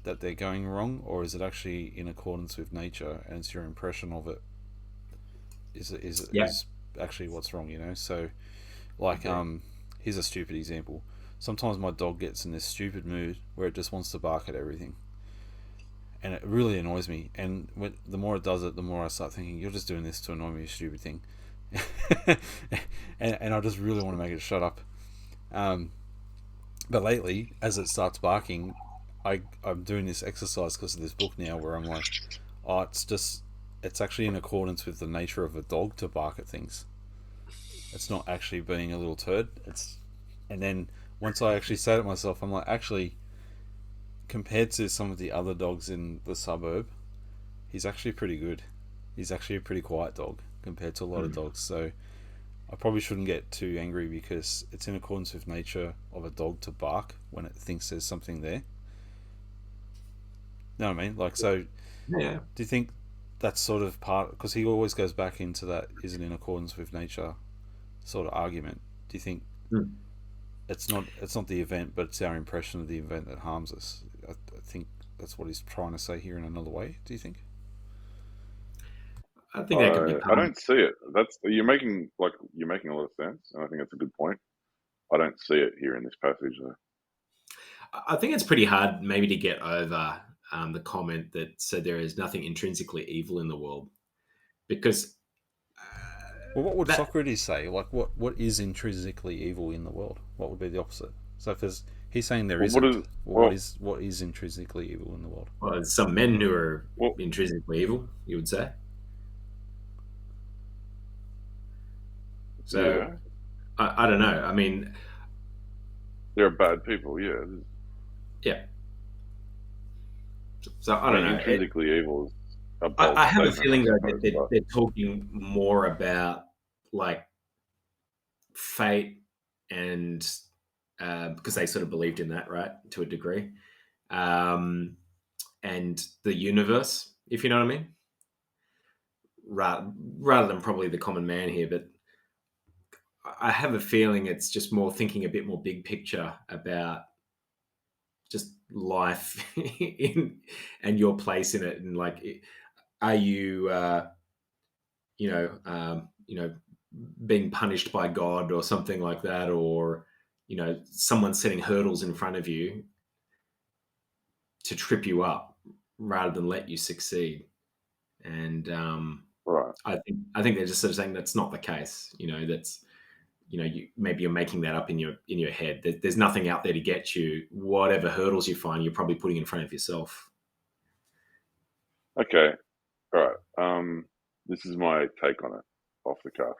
that they're going wrong, or is it actually in accordance with nature and it's your impression of it yeah, is actually what's wrong, So like here's a stupid example. Sometimes my dog gets in this stupid mood where it just wants to bark at everything. And it really annoys me. And the more it does it, the more I start thinking, you're just doing this to annoy me, you stupid thing. and I just really want to make it shut up. But lately, as it starts barking, I'm doing this exercise because of this book now where I'm like, oh, it's actually in accordance with the nature of a dog to bark at things. It's not actually being a little turd. And then once I actually say to myself, I'm like, actually, compared to some of the other dogs in the suburb, he's actually pretty good. He's actually a pretty quiet dog compared to a lot of dogs. So I probably shouldn't get too angry because it's in accordance with nature of a dog to bark when it thinks there's something there. Know what I mean? Like, so yeah. do you think that's sort of part, because he always goes back into that isn't in accordance with nature sort of argument. Do you think it's not the event, but it's our impression of the event that harms us? I think that's what he's trying to say here in another way. Do you think? I think that could be I part. don't see it. You're making a lot of sense, and I think that's a good point. I don't see it here in this passage, though. I think it's pretty hard maybe to get over the comment that said there is nothing intrinsically evil in the world, because Well, what would that Socrates say? Like, what is intrinsically evil in the world? What would be the opposite? So if he's saying there Well, isn't, well, what is intrinsically evil in the world? well, there's some men who are well, intrinsically evil, you would say. So yeah, I don't know. I mean, they're bad people. Yeah, yeah. So I I don't mean, know. intrinsically evil is a bold I have a statement, I feeling though that suppose. But they're talking more about like fate and because they sort of believed in that, right, to a degree, um, and the universe, if you know what I mean, rather than probably the common man here. But I have a feeling it's just more thinking a bit more big picture about just life and your place in it, and like, are you, you know, um, you know, being punished by God or something like that, or someone setting hurdles in front of you to trip you up rather than let you succeed. And right, I think they're just sort of saying that's not the case. That's maybe you're making that up in your head. There's nothing out there to get you. Whatever hurdles you find, you're probably putting in front of yourself. okay, all right. This is my take on it, off the cuff.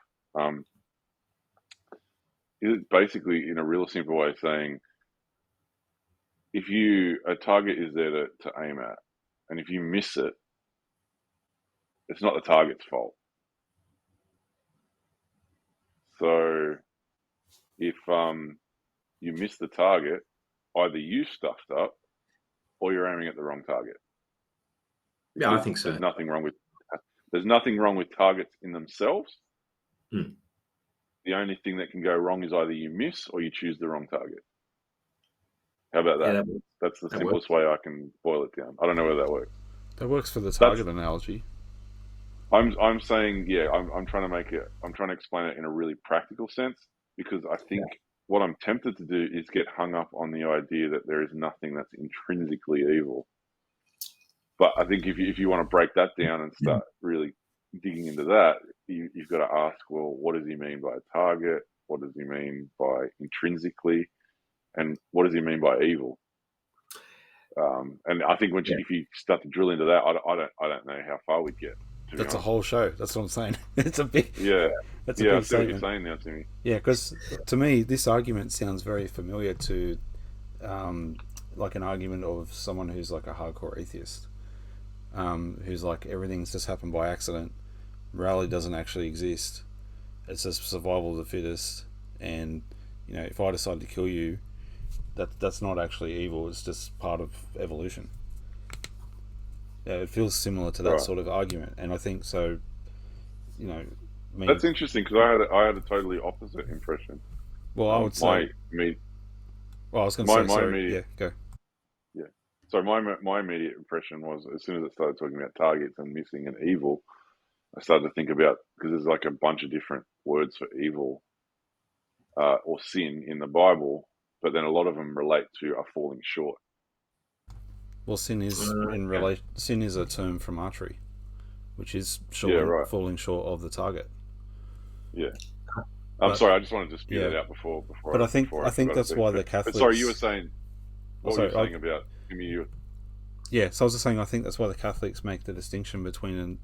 Is it basically, in a real simple way, saying if a target is there to aim at, and if you miss it, it's not the target's fault. So if you miss the target, either you stuffed up or you're aiming at the wrong target. Yeah, I Because think so. there's nothing wrong with targets in themselves. Hmm. The only thing that can go wrong is either you miss or you choose the wrong target. How about Yeah, that? That's the that works. simplest way I can boil it down. I don't know whether that works. That works for the That's target analogy. I'm saying, yeah, I'm trying to make it. I'm trying to explain it in a really practical sense, because I think what I'm tempted to do is get hung up on the idea that there is nothing that's intrinsically evil. But I think if you want to break that down and start really digging into that, you've got to ask, well, what does he mean by target? What does he mean by intrinsically? And what does he mean by evil? And I think if you start to drill into that, I don't know how far we'd get. That's a whole show. That's what I'm saying. It's a big. Yeah. That's a Yeah, I big see what you're statement. saying now, Timmy. Yeah, because to me, this argument sounds very familiar to, like an argument of someone who's like a hardcore atheist, who's like everything's just happened by accident. Morality doesn't actually exist. It's just survival of the fittest. And if I decide to kill you, that's not actually evil. It's just part of evolution. Yeah, it feels similar to that Right. sort of argument, and I think so. That's interesting because I had a totally opposite impression. Well, I would My say. me Well, I was going to my say. my Sorry. immediate Yeah, go. yeah. So my immediate impression was as soon as I started talking about targets and missing and evil, I started to think about because there's like a bunch of different words for evil or sin in the Bible, but then a lot of them relate to a falling short. Well, sin is Okay. sin is a term from archery, which is Yeah, right. falling short of the target. Yeah. I'm But sorry, I just wanted to spew yeah, that out but before I I think forgot it that's there. why the But sorry, you were Catholics. saying Oh, what were you sorry. saying about you? Yeah, so I was just saying I think that's why the Catholics make the distinction between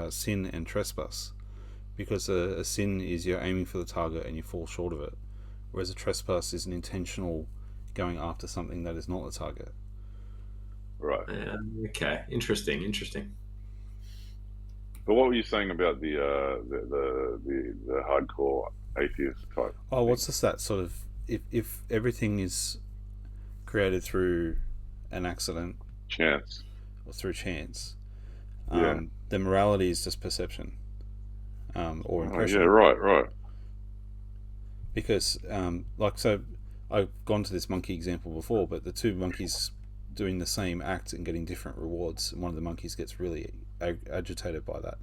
sin and trespass, because a sin is you're aiming for the target and you fall short of it, whereas a trespass is an intentional going after something that is not the target. Right. Okay. Interesting. But what were you saying about the hardcore atheist type Oh, thing? what's this that sort of if everything is created through an accident Chance. or through chance, Yeah. then morality is just perception or Oh, yeah. impression. Right. Because so I've gone to this monkey example before, but the two monkeys doing the same act and getting different rewards, and one of the monkeys gets really agitated by that.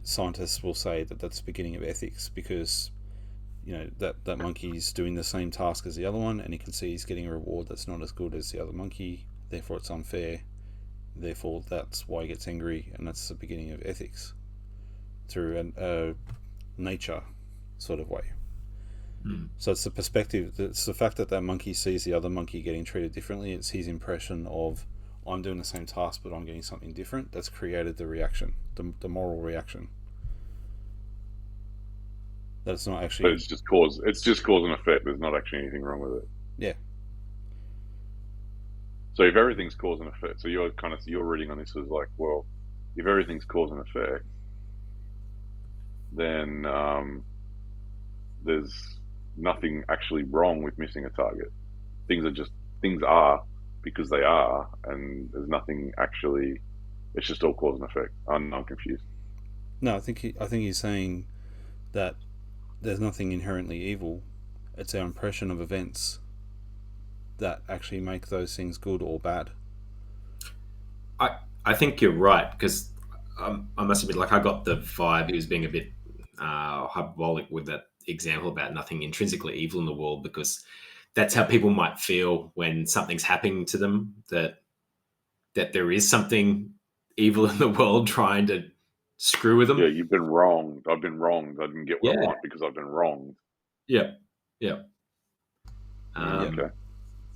Scientists will say that that's the beginning of ethics, because that monkey's doing the same task as the other one, and he can see he's getting a reward that's not as good as the other monkey, therefore it's unfair, therefore that's why he gets angry, and that's the beginning of ethics through a nature sort of way. So it's the perspective, it's the fact that that monkey sees the other monkey getting treated differently, it's his impression of, I'm doing the same task but I'm getting something different, that's created the reaction, the moral reaction. That's not actually. But it's just cause. It's just cause and effect. There's not actually anything wrong with it. Yeah. So if everything's cause and effect, so you're reading on this as like, well, if everything's cause and effect, then there's nothing actually wrong with missing a target. Things are because they are, and there's nothing actually. It's just all cause and effect. I'm confused. No, I think he's saying that there's nothing inherently evil. It's our impression of events that actually make those things good or bad. I think you're right because I must admit, like I got the vibe he was being a bit hyperbolic with that example about nothing intrinsically evil in the world, because that's how people might feel when something's happening to them, that there is something evil in the world trying to screw with Yeah, them. you've been wronged. I've been wronged. I didn't get what I Yeah, want because I've been wronged. yeah, yeah. Yeah. Okay.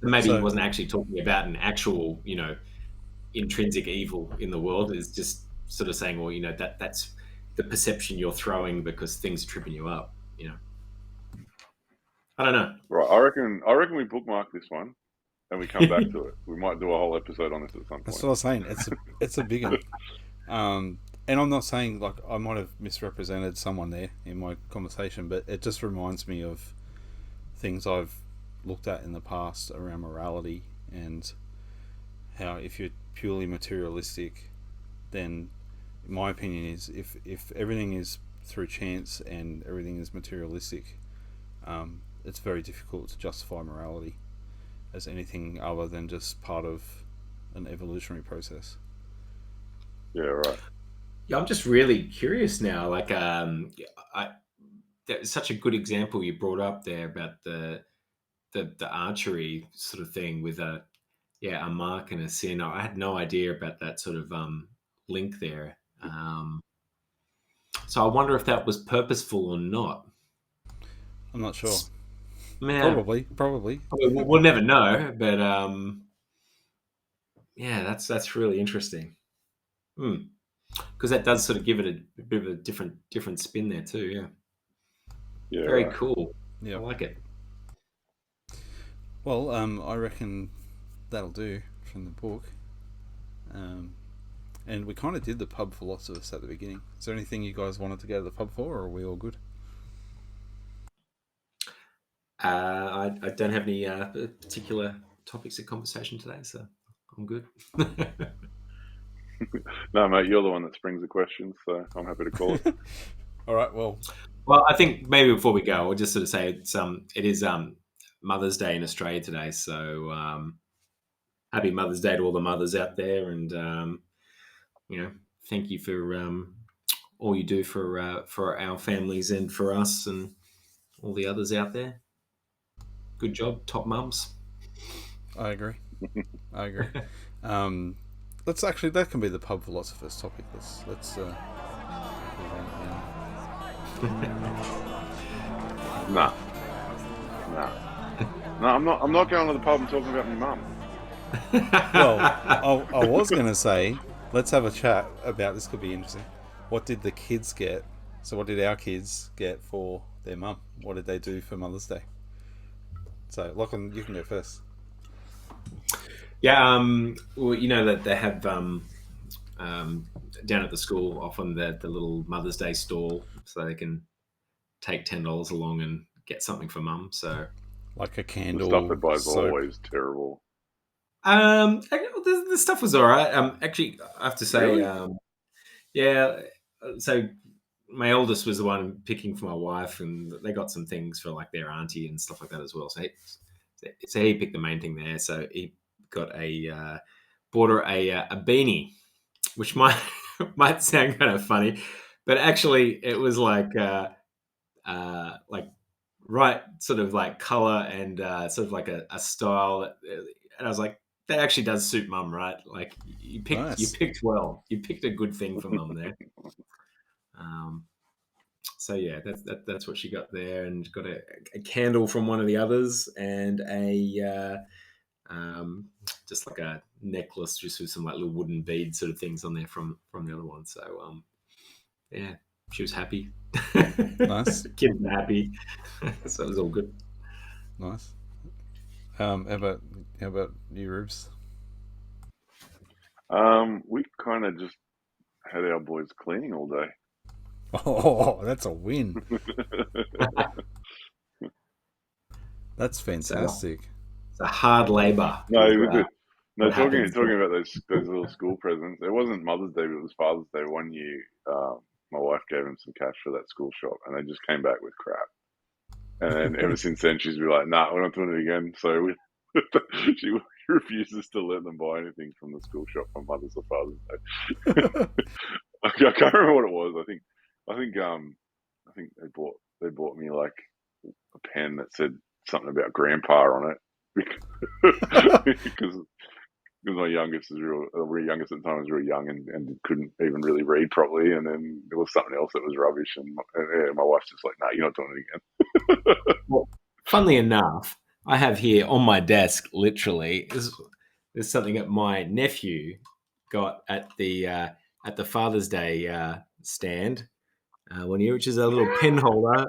Maybe he So wasn't actually talking about an actual, intrinsic evil in the world. Is just sort of saying, well, that's the perception you're throwing because things are tripping you up. I don't know. Right. I reckon we bookmark this one and we come back to it. We might do a whole episode on this at some that's point. what I was saying. It's a big one. And I'm not saying like I might have misrepresented someone there in my conversation, but it just reminds me of things I've looked at in the past around morality, and how if you're purely materialistic, then my opinion is if everything is through chance and everything is materialistic, it's very difficult to justify morality as anything other than just part of an evolutionary process. Yeah. Right. Yeah, I'm just really curious now. Like, I that's such a good example you brought up there about the archery sort of thing with a mark and a sin. I had no idea about that sort of link there. So I wonder if that was purposeful or not. I'm not sure. Yeah, Probably. I mean, we'll never know. But yeah, that's really interesting. Because that does sort of give it a bit of a different spin there too. Yeah, Yeah. very Right. cool. I Yeah. like it. Well, I reckon that'll do from the book. And we kind of did the pub Philosophos at the beginning. Is there anything you guys wanted to go to the pub for, or are we all good? I don't have any particular topics of conversation today, so I'm good. No, mate, you're the one that springs the questions, so I'm happy to call it. All right. Well, Well, I think maybe before we go, I'll just sort of say it is Mother's Day in Australia today, so happy Mother's Day to all the mothers out there, and thank you for all you do for our families and for us and all the others out there. Good job, top mums. I agree. That can be the pub philosophers topic. Let's Nah. No, I'm not going to the pub and talking about my mum. Well, I was going to say, let's have a chat about this. Could be interesting. What did the kids get? So, what did our kids get for their mum? What did they do for Mother's Day? So, Lachlan, you can go first. Yeah, well, that they have down at the school often the little Mother's Day stall, so they can take $10 along and get something for mum. So, like a candle. The stuff they buy is soap. always terrible. The stuff was all right. Actually, I have to say, Really? yeah. So my oldest was the one picking for my wife, and they got some things for like their auntie and stuff like that as well. So he picked the main thing there. So he got bought her a beanie, which might sound kind of funny, but actually it was like right sort of like color and sort of like a style, and I was like, that actually does suit mum, right? Like you picked well. You picked a good thing for mum there. So yeah, that's what she got there, and got a candle from one of the others, and a just like a necklace, just with some like little wooden bead sort of things on there from the other one. So yeah, she was happy. Nice. Kids were happy. So it was all good. Nice. How about you, Rubes? We kind of just had our boys cleaning all day. Oh, that's a win. That's fantastic. It's a hard labour. Talking about those little school presents. It wasn't Mother's Day, but it was Father's Day. One year, my wife gave him some cash for that school shop, and they just came back with crap. And then ever since then, she's been like, "Nah, we're not doing it again." So she refuses to let them buy anything from the school shop on Mother's or Father's Day. I can't remember what it was. I think they bought me like a pen that said something about Grandpa on it because my youngest at the time was real young and couldn't even really read properly, and then there was something else that was rubbish, and my wife's just like, "No, you're not doing it again." Well, funnily enough, I have here on my desk, literally, there's something that my nephew got at the Father's Day stand one year, which is a little pen holder.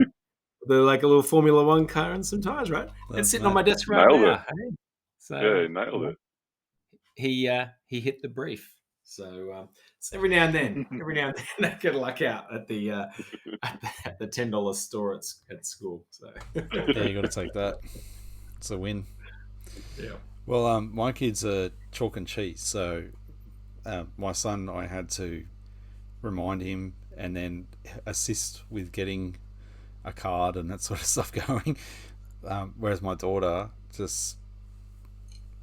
They're like a little Formula One car and some tires, right? It's sitting on my desk right now. Hey? So, yeah, nailed it. He hit the brief. So every now and then I get a luck out at the $10 store at school. So yeah, you got to take that. It's a win. Yeah. Well, my kids are chalk and cheese, so my son, I had to remind him and then assist with getting a card and that sort of stuff going. Whereas my daughter, just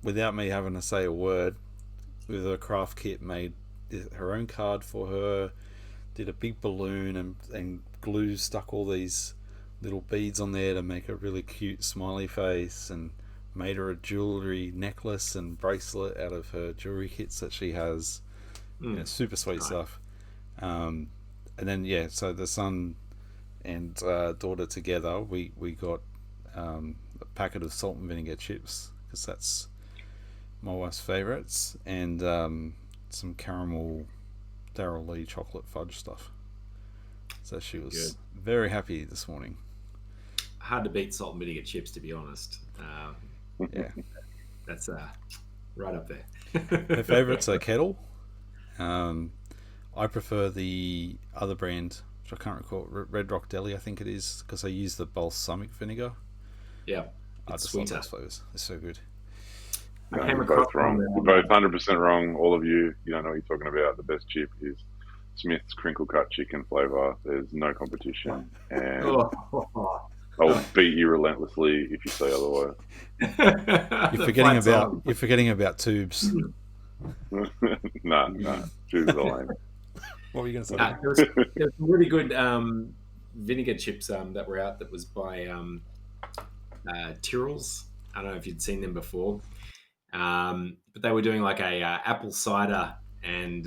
without me having to say a word, with a craft kit, made her own card for her, did a big balloon and glue, stuck all these little beads on there to make a really cute smiley face, and made her a jewelry necklace and bracelet out of her jewelry kits that she has. Super sweet stuff. And then so the son and daughter together, we got a packet of salt and vinegar chips, because that's my wife's favourites, and some caramel Darryl Lee chocolate fudge stuff. So she was very happy this morning. Hard to beat salt and vinegar chips, to be honest. Yeah, that's right up there. Her favourites are Kettle. I prefer the other brand, which I can't recall, Red Rock Deli, I think it is, because I use the balsamic vinegar. Yeah. I It's just love sweeter. those flavors. They're so good. I No, came you're across both wrong. one, You're both 100% wrong. All of you. You don't know what you're talking about. The best chip is Smith's crinkle cut chicken flavor. There's no competition, and Oh. I'll beat you relentlessly if you say otherwise. You're forgetting about tubes. Nah, choose the lane. What were you going to say? There was some really good vinegar chips that were out that was by Tyrrell's. I don't know if you'd seen them before, but they were doing like a apple cider and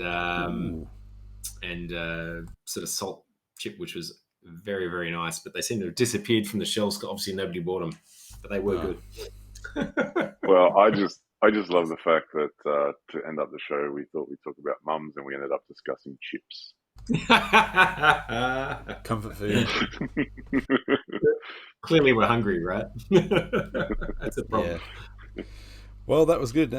sort of salt chip, which was very, very nice. But they seem to have disappeared from the shelves. Obviously, nobody bought them, but they were good. Well, I just love the fact that to end up the show, we thought we'd talk about mums, and we ended up discussing chips. Comfort food. Clearly, we're hungry, right? That's a problem. Yeah. Well, that was good.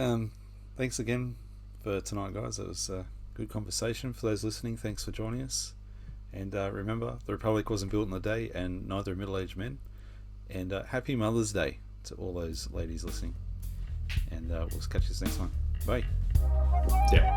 Thanks again for tonight, guys. It was a good conversation. For those listening, thanks for joining us. And remember, the Republic wasn't built in a day, and neither are middle-aged men. And happy Mother's Day to all those ladies listening. And we'll catch you next time. Bye. Yeah.